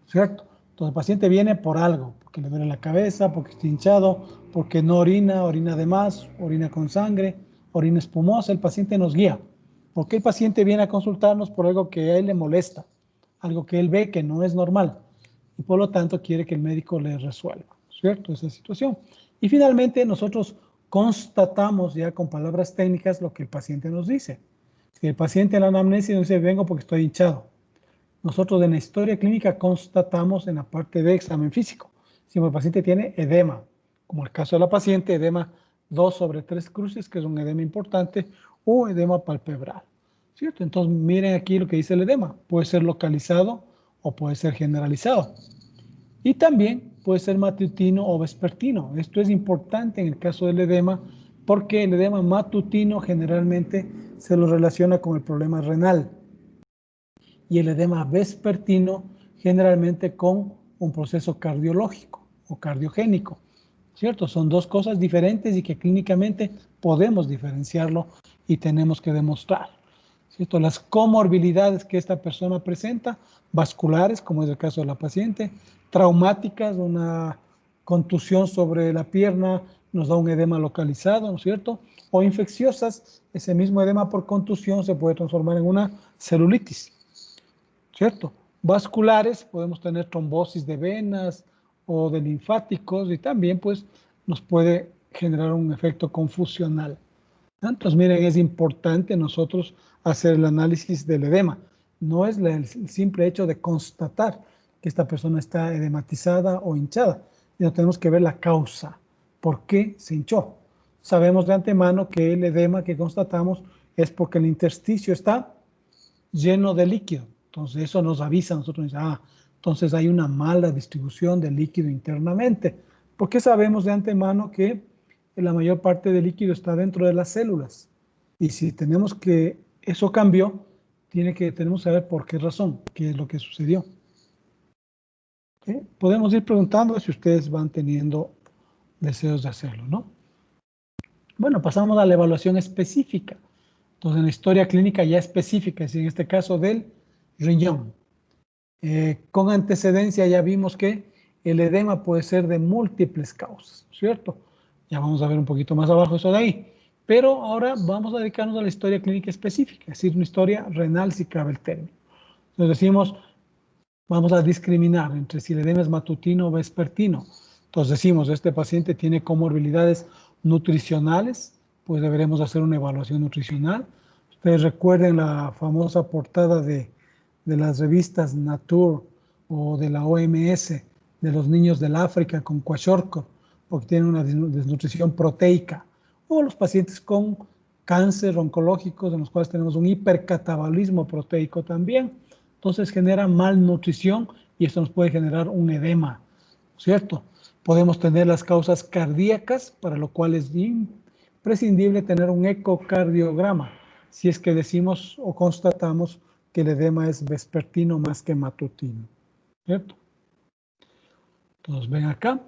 A: ¿cierto? Entonces el paciente viene por algo, porque le duele la cabeza, porque está hinchado, porque no orina, orina de más, orina con sangre, orina espumosa, el paciente nos guía. ¿Por qué el paciente viene a consultarnos? Por algo que a él le molesta, algo que él ve que no es normal, y por lo tanto quiere que el médico le resuelva, ¿cierto? Esa situación. Y finalmente nosotros constatamos ya con palabras técnicas lo que el paciente nos dice. Si el paciente en la anamnesis nos dice, vengo porque estoy hinchado, nosotros en la historia clínica constatamos en la parte de examen físico si el paciente tiene edema, como el caso de la paciente, edema 2/3 cruces, que es un edema importante, o edema palpebral, ¿cierto? Entonces miren aquí lo que dice el edema, puede ser localizado o puede ser generalizado. Y también puede ser matutino o vespertino. Esto es importante en el caso del edema, porque el edema matutino generalmente se lo relaciona con el problema renal, y el edema vespertino generalmente con un proceso cardiológico o cardiogénico, ¿cierto? Son 2 cosas diferentes y que clínicamente podemos diferenciarlo y tenemos que demostrar, ¿cierto? Las comorbilidades que esta persona presenta, vasculares, como es el caso de la paciente, traumáticas, una contusión sobre la pierna nos da un edema localizado, ¿no es cierto? O infecciosas, ese mismo edema por contusión se puede transformar en una celulitis, ¿cierto? Vasculares, podemos tener trombosis de venas o de linfáticos y también pues nos puede generar un efecto confusional. Entonces, miren, es importante nosotros hacer el análisis del edema. No es el simple hecho de constatar que esta persona está edematizada o hinchada, sino tenemos que ver la causa. ¿Por qué se hinchó? Sabemos de antemano que el edema que constatamos es porque el intersticio está lleno de líquido. Entonces, eso nos avisa a nosotros, entonces hay una mala distribución del líquido internamente. ¿Por qué sabemos de antemano que la mayor parte del líquido está dentro de las células? Y si tenemos que eso cambió, tenemos que saber por qué razón, qué es lo que sucedió. ¿Okay? Podemos ir preguntando si ustedes van teniendo deseos de hacerlo, ¿no? Bueno, pasamos a la evaluación específica. Entonces, en la historia clínica ya específica, es decir, en este caso del riñón. Con antecedencia ya vimos que el edema puede ser de múltiples causas, ¿cierto? Ya vamos a ver un poquito más abajo eso de ahí. Pero ahora vamos a dedicarnos a la historia clínica específica, es decir, una historia renal si cabe el término. Entonces decimos, vamos a discriminar entre si el edema es matutino o vespertino. Entonces decimos, este paciente tiene comorbilidades nutricionales, pues deberemos hacer una evaluación nutricional. Ustedes recuerden la famosa portada de las revistas Nature o de la OMS, de los niños del África con kwashiorkor, porque tienen una desnutrición proteica, o los pacientes con cáncer oncológicos, en los cuales tenemos un hipercatabolismo proteico también. Entonces genera malnutrición y esto nos puede generar un edema, ¿cierto? Podemos tener las causas cardíacas, para lo cual es imprescindible tener un ecocardiograma, si es que decimos o constatamos que el edema es vespertino más que matutino, ¿cierto? Entonces ven acá,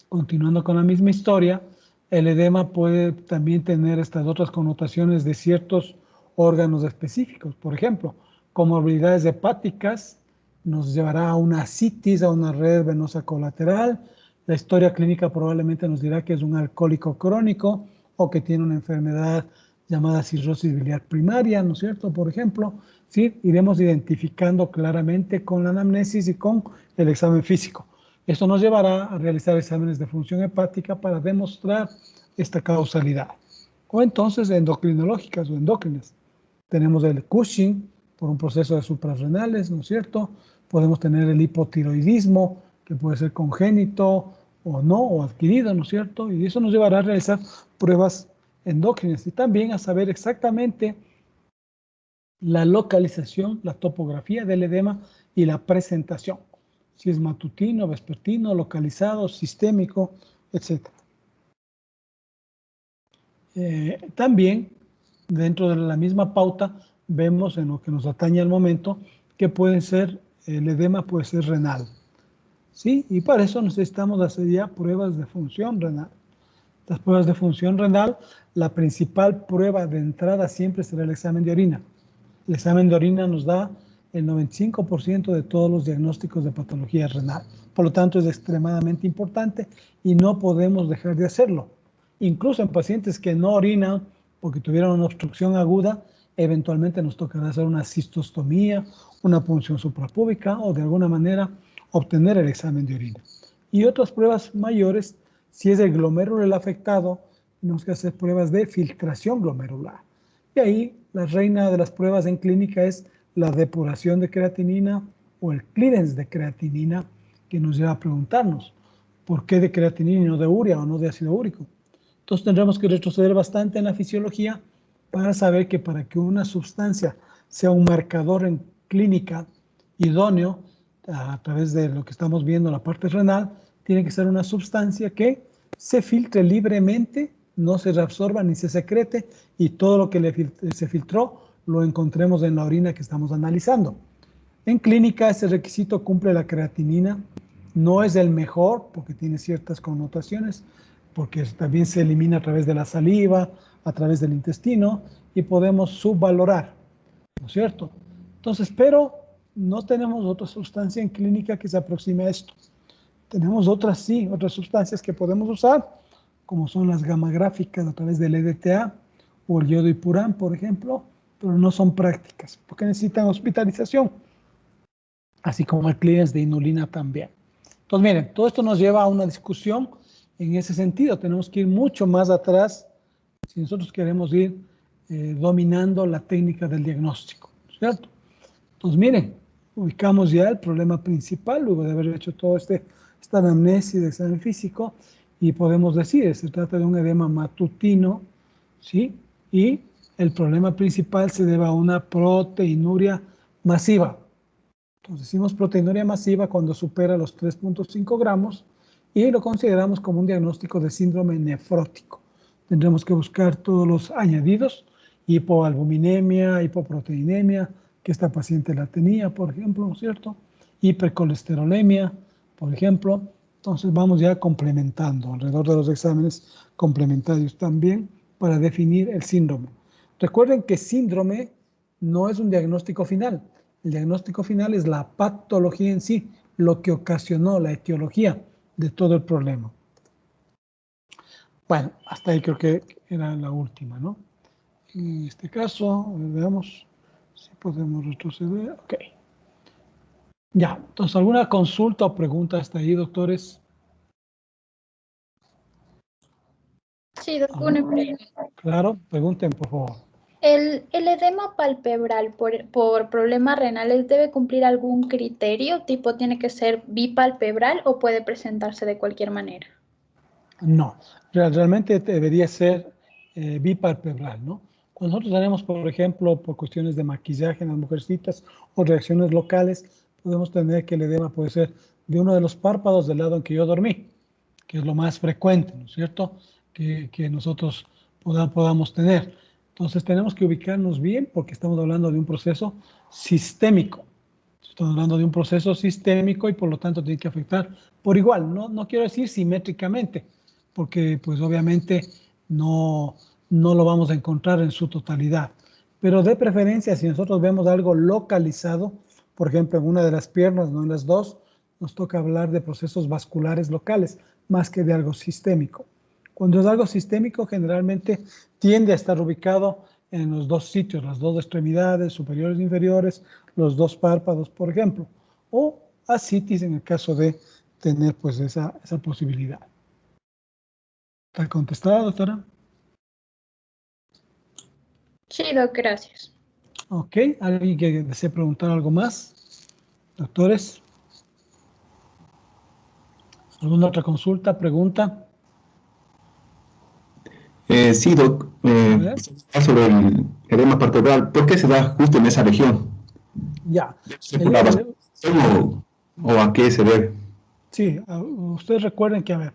A: continuando con la misma historia, el edema puede también tener estas otras connotaciones de ciertos órganos específicos. Por ejemplo, comorbilidades hepáticas nos llevará a una ascitis, a una red venosa colateral. La historia clínica probablemente nos dirá que es un alcohólico crónico o que tiene una enfermedad llamada cirrosis biliar primaria, ¿no es cierto? Por ejemplo, ¿sí? Iremos identificando claramente con la anamnesis y con el examen físico. Esto nos llevará a realizar exámenes de función hepática para demostrar esta causalidad. O entonces endocrinológicas o endócrinas. Tenemos el Cushing por un proceso de suprarrenales, ¿no es cierto? Podemos tener el hipotiroidismo, que puede ser congénito o no, o adquirido, ¿no es cierto? Y eso nos llevará a realizar pruebas endócrinas y también a saber exactamente la localización, la topografía del edema y la presentación. Si es matutino, vespertino, localizado, sistémico, etc. También, dentro de la misma pauta, vemos en lo que nos atañe al momento que puede ser, el edema puede ser renal. ¿Sí? Y para eso necesitamos hacer ya pruebas de función renal. Las pruebas de función renal, la principal prueba de entrada siempre será el examen de orina. El examen de orina nos da el 95% de todos los diagnósticos de patología renal. Por lo tanto, es extremadamente importante y no podemos dejar de hacerlo. Incluso en pacientes que no orinan porque tuvieron una obstrucción aguda, eventualmente nos tocará hacer una cistostomía, una punción suprapúbica o de alguna manera obtener el examen de orina. Y otras pruebas mayores, si es el glomérulo el afectado, tenemos que hacer pruebas de filtración glomerular. Y ahí la reina de las pruebas en clínica es la depuración de creatinina o el clearance de creatinina, que nos lleva a preguntarnos por qué de creatinina y no de urea o no de ácido úrico. Entonces tendremos que retroceder bastante en la fisiología para saber que para que una sustancia sea un marcador en clínica idóneo, a través de lo que estamos viendo en la parte renal, tiene que ser una sustancia que se filtre libremente, no se reabsorba ni se secrete, y todo lo que se filtró lo encontremos en la orina que estamos analizando. En clínica ese requisito cumple la creatinina, no es el mejor porque tiene ciertas connotaciones, porque también se elimina a través de la saliva, a través del intestino, y podemos subvalorar, ¿no es cierto? Entonces, pero no tenemos otra sustancia en clínica que se aproxime a esto. Tenemos otras, sí, otras sustancias que podemos usar, como son las gamagráficas a través del EDTA o el yodo ipurán, por ejemplo, pero no son prácticas, porque necesitan hospitalización, así como el clearance de inulina también. Entonces, miren, todo esto nos lleva a una discusión en ese sentido. Tenemos que ir mucho más atrás si nosotros queremos ir dominando la técnica del diagnóstico, ¿cierto? Entonces, miren, ubicamos ya el problema principal, luego de haber hecho todo esta anamnesis de examen físico, y podemos decir, se trata de un edema matutino, ¿sí? Y el problema principal se debe a una proteinuria masiva. Entonces, decimos proteinuria masiva cuando supera los 3.5 gramos y lo consideramos como un diagnóstico de síndrome nefrótico. Tendremos que buscar todos los añadidos, hipoalbuminemia, hipoproteinemia, que esta paciente la tenía, por ejemplo, ¿no es cierto? Hipercolesterolemia, por ejemplo. Entonces vamos ya complementando alrededor de los exámenes complementarios también para definir el síndrome. Recuerden que síndrome no es un diagnóstico final. El diagnóstico final es la patología en sí, lo que ocasionó la etiología de todo el problema. Bueno, hasta ahí creo que era la última, ¿no? En este caso, veamos si podemos retroceder. Ok. Ya, entonces, ¿alguna consulta o pregunta hasta ahí, doctores?
B: Sí, doctor, una pregunta.
A: Claro, pregunten, por favor.
B: ¿El edema palpebral por problemas renales debe cumplir algún criterio? ¿Tipo tiene que ser bipalpebral o puede presentarse de cualquier manera?
A: No, realmente debería ser bipalpebral, ¿no? Cuando nosotros tenemos, por ejemplo, por cuestiones de maquillaje en las mujercitas o reacciones locales, podemos tener que el edema puede ser de uno de los párpados del lado en que yo dormí, que es lo más frecuente, ¿no es cierto?, que nosotros podamos tener. Entonces tenemos que ubicarnos bien porque estamos hablando de un proceso sistémico. Estamos hablando de un proceso sistémico y por lo tanto tiene que afectar por igual. No quiero decir simétricamente, porque pues obviamente no lo vamos a encontrar en su totalidad. Pero de preferencia, si nosotros vemos algo localizado, por ejemplo, en una de las piernas, no en las dos, nos toca hablar de procesos vasculares locales, más que de algo sistémico. Cuando es algo sistémico, generalmente tiende a estar ubicado en los dos sitios, las dos extremidades, superiores e inferiores, los dos párpados, por ejemplo, o ascitis en el caso de tener pues esa posibilidad. ¿Está contestada, doctora?
B: Sí, doc, gracias.
A: Ok, ¿alguien que desee preguntar algo más? Doctores. ¿Alguna otra consulta, pregunta?
D: Sí, doc, sobre el edema palpebral, ¿por qué se da justo en esa región?
A: Ya.
D: ¿Por la vasculación o a qué se debe?
A: Sí, ustedes recuerden que, a ver,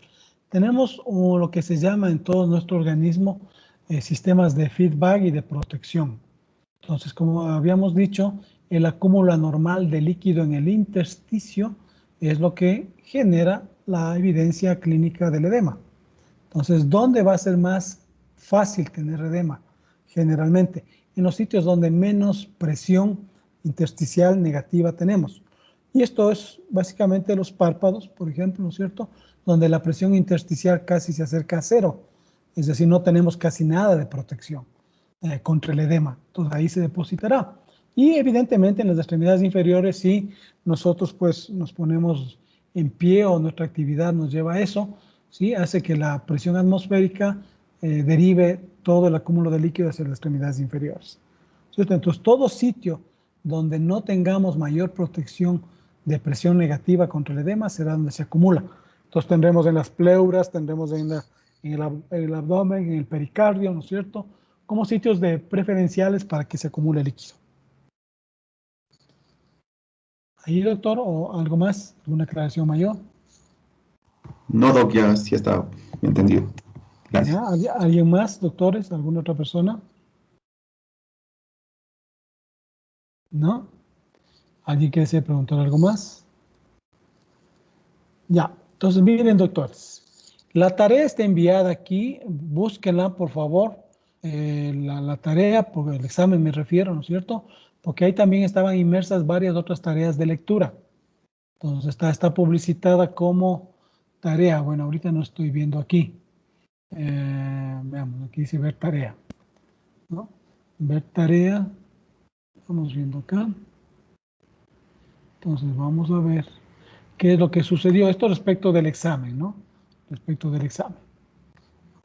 A: tenemos lo que se llama en todo nuestro organismo sistemas de feedback y de protección. Entonces, como habíamos dicho, el acúmulo anormal de líquido en el intersticio es lo que genera la evidencia clínica del edema. Entonces, ¿dónde va a ser más fácil tener edema? Generalmente, en los sitios donde menos presión intersticial negativa tenemos. Y esto es básicamente los párpados, por ejemplo, ¿no es cierto? Donde la presión intersticial casi se acerca a cero. Es decir, no tenemos casi nada de protección contra el edema. Entonces, ahí se depositará. Y evidentemente en las extremidades inferiores, si nosotros pues nos ponemos en pie o nuestra actividad nos lleva a eso, ¿sí? Hace que la presión atmosférica derive todo el acúmulo de líquido hacia las extremidades inferiores, ¿cierto? Entonces, todo sitio donde no tengamos mayor protección de presión negativa contra el edema será donde se acumula. Entonces, tendremos en las pleuras, tendremos en el abdomen, en el pericardio, ¿no es cierto?, como sitios preferenciales para que se acumule líquido. ¿Ahí, doctor, o algo más? ¿Alguna aclaración mayor?
D: No, doc, ya sí está entendido. Gracias.
A: ¿Alguien más, doctores? ¿Alguna otra persona? ¿No? ¿Alguien que desee preguntar algo más? Ya, entonces miren, doctores, la tarea está enviada aquí, búsquenla por favor, la tarea, por el examen me refiero, ¿no es cierto? Porque ahí también estaban inmersas varias otras tareas de lectura. Entonces está publicitada como tarea. Bueno, ahorita no estoy viendo aquí. Veamos, aquí dice ver tarea, ¿no? Ver tarea. Vamos viendo acá. Entonces vamos a ver qué es lo que sucedió. Esto respecto del examen, ¿no? Respecto del examen.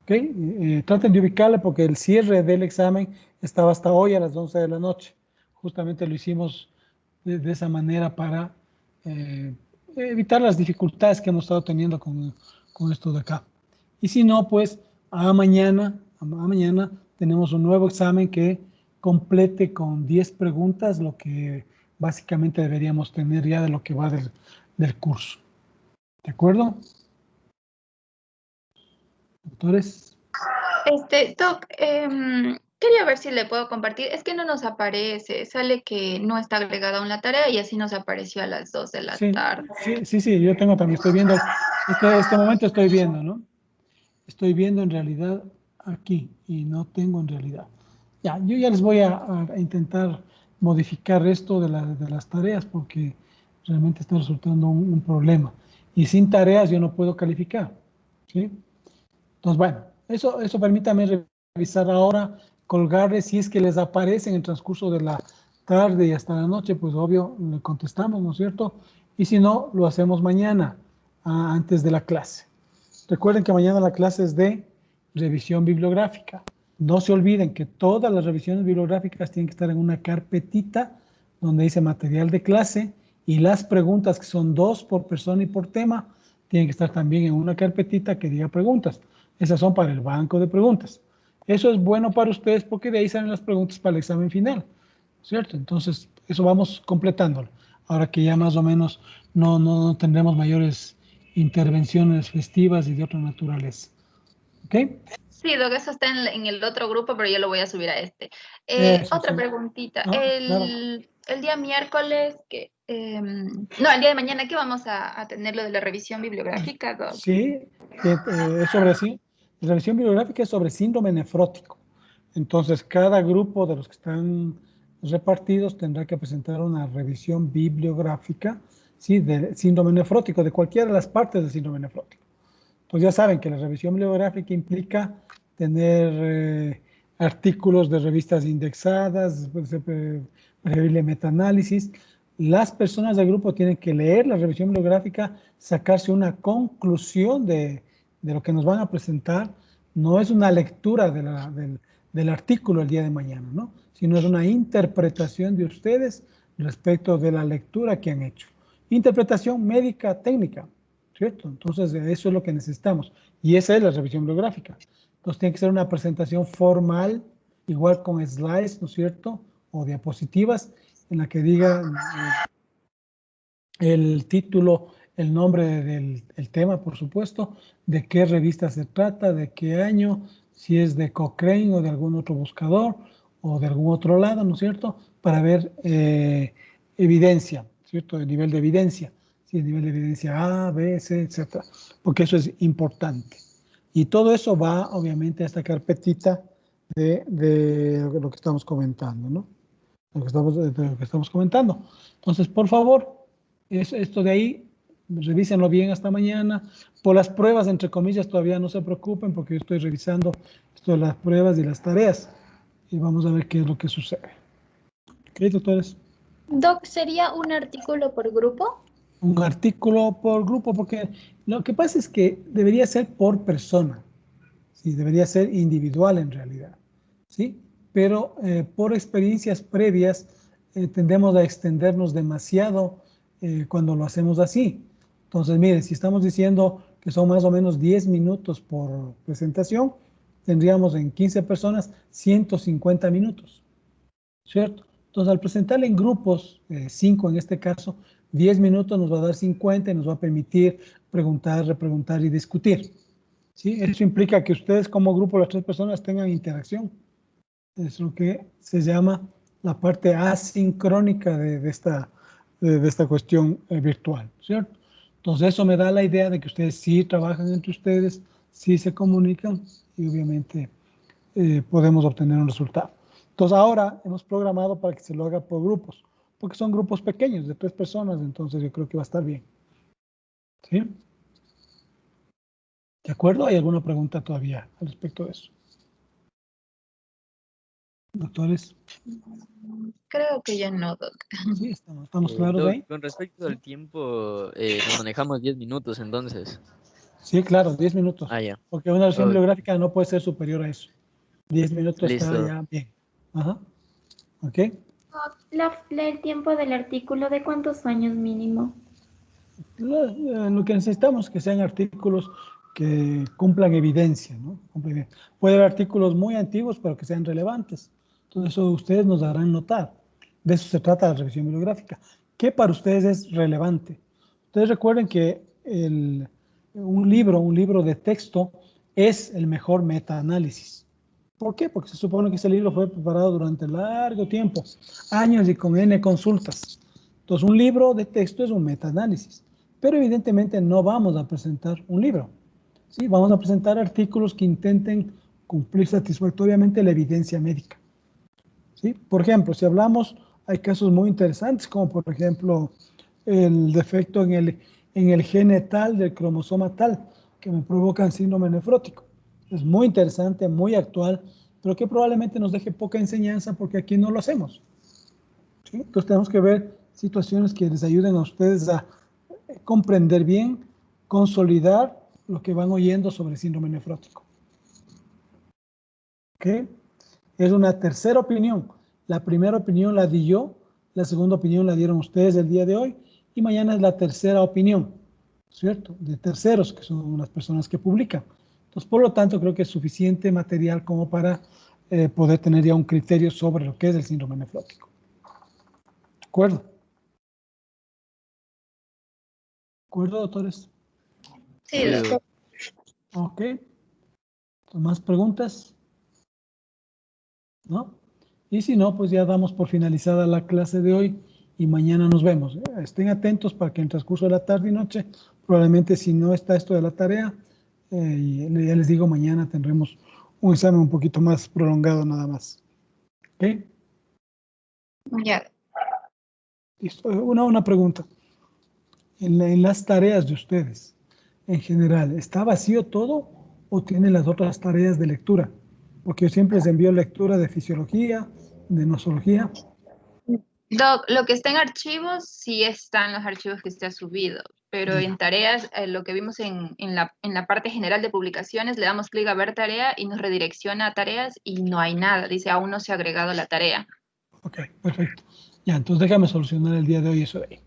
A: ¿Ok? Traten de ubicarle porque el cierre del examen estaba hasta hoy a las 11 de la noche. Justamente lo hicimos de esa manera para evitar las dificultades que hemos estado teniendo con esto de acá. Y si no, pues a mañana tenemos un nuevo examen que complete con 10 preguntas lo que básicamente deberíamos tener ya de lo que va del curso. ¿De acuerdo? Doctores.
B: Doc, quería ver si le puedo compartir. Es que no nos aparece. Sale que no está agregada aún la tarea y así nos apareció a las 2 de la tarde.
A: Sí, yo tengo también, estoy viendo, este momento estoy viendo, ¿no? Estoy viendo en realidad aquí y no tengo en realidad. Ya, yo ya les voy a intentar modificar esto de las tareas porque realmente está resultando un problema. Y sin tareas yo no puedo calificar, ¿sí? Entonces, bueno, eso permítame revisar ahora, colgarles si es que les aparece en el transcurso de la tarde y hasta la noche, pues obvio, le contestamos, ¿no es cierto? Y si no, lo hacemos mañana, antes de la clase. Recuerden que mañana la clase es de revisión bibliográfica. No se olviden que todas las revisiones bibliográficas tienen que estar en una carpetita donde dice material de clase y las preguntas, que son 2 por persona y por tema, tienen que estar también en una carpetita que diga preguntas. Esas son para el banco de preguntas. Eso es bueno para ustedes porque de ahí salen las preguntas para el examen final, ¿cierto? Entonces, eso vamos completándolo. Ahora que ya más o menos no tendremos mayores intervenciones festivas y de otra naturaleza. ¿Ok?
B: Sí, Doc, eso está en el otro grupo, pero yo lo voy a subir a este. Otra
A: Sí.
B: preguntita.
A: No, claro.
B: El día miércoles, no, el día de mañana, ¿qué vamos a tener lo de la revisión bibliográfica, Doc?
A: Sí, es sobre sí. La revisión bibliográfica es sobre síndrome nefrótico. Entonces, cada grupo de los que están repartidos tendrá que presentar una revisión bibliográfica, ¿sí? Del síndrome nefrótico, de cualquiera de las partes del síndrome nefrótico. Pues ya saben que la revisión bibliográfica implica tener artículos de revistas indexadas, preferible metaanálisis. Las personas del grupo tienen que leer la revisión bibliográfica, sacarse una conclusión de lo que nos van a presentar. No es una lectura del artículo el día de mañana, ¿no? Sino es una interpretación de ustedes respecto de la lectura que han hecho. Interpretación médica técnica, ¿cierto? Entonces, eso es lo que necesitamos. Y esa es la revisión bibliográfica. Entonces, tiene que ser una presentación formal, igual con slides, ¿no es cierto? O diapositivas, en la que diga el título, el nombre del tema, por supuesto, de qué revista se trata, de qué año, si es de Cochrane o de algún otro buscador o de algún otro lado, ¿no es cierto? Para ver evidencia, ¿cierto? El nivel de evidencia. Si el nivel de evidencia A, B, C, etcétera, porque eso es importante. Y todo eso va, obviamente, a esta carpetita de lo que estamos comentando, ¿no? De lo que estamos comentando. Entonces, por favor, esto de ahí, revísenlo bien hasta mañana. Por las pruebas, entre comillas, todavía no se preocupen porque yo estoy revisando esto de las pruebas y las tareas. Y vamos a ver qué es lo que sucede. ¿Ok, doctores?
B: Doc, ¿sería un artículo por grupo?
A: Un artículo por grupo, porque lo que pasa es que debería ser por persona, ¿sí? Debería ser individual en realidad, ¿sí? Pero por experiencias previas tendemos a extendernos demasiado cuando lo hacemos así. Entonces, miren, si estamos diciendo que son más o menos 10 minutos por presentación, tendríamos en 15 personas 150 minutos, ¿cierto? Entonces, al presentarle en grupos, 5 en este caso, 10 minutos nos va a dar 50 y nos va a permitir preguntar, repreguntar y discutir. ¿Sí? Eso implica que ustedes como grupo, las 3 personas, tengan interacción. Es lo que se llama la parte asincrónica de esta cuestión virtual, ¿cierto? Entonces, eso me da la idea de que ustedes sí trabajan entre ustedes, sí se comunican y obviamente podemos obtener un resultado. Entonces, ahora hemos programado para que se lo haga por grupos. porque son grupos pequeños de 3 personas, entonces yo creo que va a estar bien. ¿Sí? ¿De acuerdo? ¿Hay alguna pregunta todavía al respecto de eso? Doctores,
F: Creo que ya no, Doc.
A: sí, estamos claros
G: Doc,
A: ahí.
G: con respecto al tiempo, nos manejamos 10 minutos entonces.
A: Sí, claro, 10 minutos.
G: Ah, ya.
A: Porque una versión
G: Ok.
A: bibliográfica no puede ser superior a eso. 10 minutos está
G: Listo.
A: ya bien. Ajá. ¿Ok?
B: El tiempo del artículo, ¿de cuántos años mínimo?
A: Lo que necesitamos es que sean artículos que cumplan evidencia, ¿no? Puede haber artículos muy antiguos, pero que sean relevantes. Entonces, eso ustedes nos darán notar. De eso se trata la revisión bibliográfica. ¿Qué para ustedes es relevante? Ustedes recuerden que un libro de texto es el mejor metaanálisis. ¿Por qué? Porque se supone que ese libro fue preparado durante largo tiempo, años y con N consultas. Entonces, un libro de texto es un metaanálisis, pero evidentemente no vamos a presentar un libro. ¿Sí? Vamos a presentar artículos que intenten cumplir satisfactoriamente la evidencia médica. ¿Sí? Por ejemplo, si hablamos, hay casos muy interesantes, como por ejemplo el defecto en el gene tal del cromosoma tal, que me provocan síndrome nefrótico. Es muy interesante, muy actual, pero que probablemente nos deje poca enseñanza porque aquí no lo hacemos. ¿Sí? Entonces tenemos que ver situaciones que les ayuden a ustedes a comprender bien, consolidar lo que van oyendo sobre el síndrome nefrótico. ¿Ok? Es una tercera opinión. La primera opinión la di yo, la segunda opinión la dieron ustedes el día de hoy y mañana es la tercera opinión, ¿cierto? De terceros, que son las personas que publican. Entonces, por lo tanto, creo que es suficiente material como para poder tener ya un criterio sobre lo que es el síndrome nefrótico. ¿De acuerdo? ¿De acuerdo, doctores?
F: Sí, Doc.
G: Doc.
A: Ok. ¿Más preguntas? ¿No? Y si no, pues ya damos por finalizada la clase de hoy y mañana nos vemos. Estén atentos para que en el transcurso de la tarde y noche, probablemente si no está esto de la tarea, ya les digo, mañana tendremos un examen un poquito más prolongado nada más. ¿Ok?
F: Ya.
A: Listo. Una pregunta. En las tareas de ustedes, en general, ¿está vacío todo o tienen las otras tareas de lectura? Porque yo siempre les envío lectura de fisiología, de nosología.
F: Doc, lo que está en archivos, sí está en los archivos que está subido, pero en tareas, lo que vimos en la parte general de publicaciones, le damos clic a ver tarea y nos redirecciona a tareas y no hay nada, dice aún no se ha agregado la tarea.
A: Ok, perfecto. Ya, entonces déjame solucionar el día de hoy eso de ahí.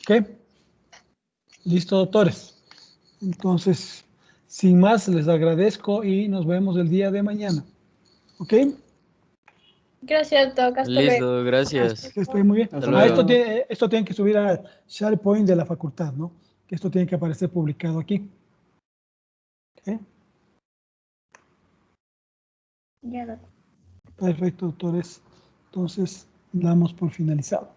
A: Ok. Listo, doctores. Entonces, sin más, les agradezco y nos vemos el día de mañana. ¿Ok?
B: Gracias, Doc. Hasta luego.
G: Listo, gracias.
A: Que estén muy bien.
G: Hasta
A: Esto
G: luego.
A: esto tiene que subir a SharePoint de la facultad, ¿no? Que esto tiene que aparecer publicado aquí. ¿Ok?
B: Ya, Doc.
A: Perfecto, doctores. Entonces, damos por finalizado.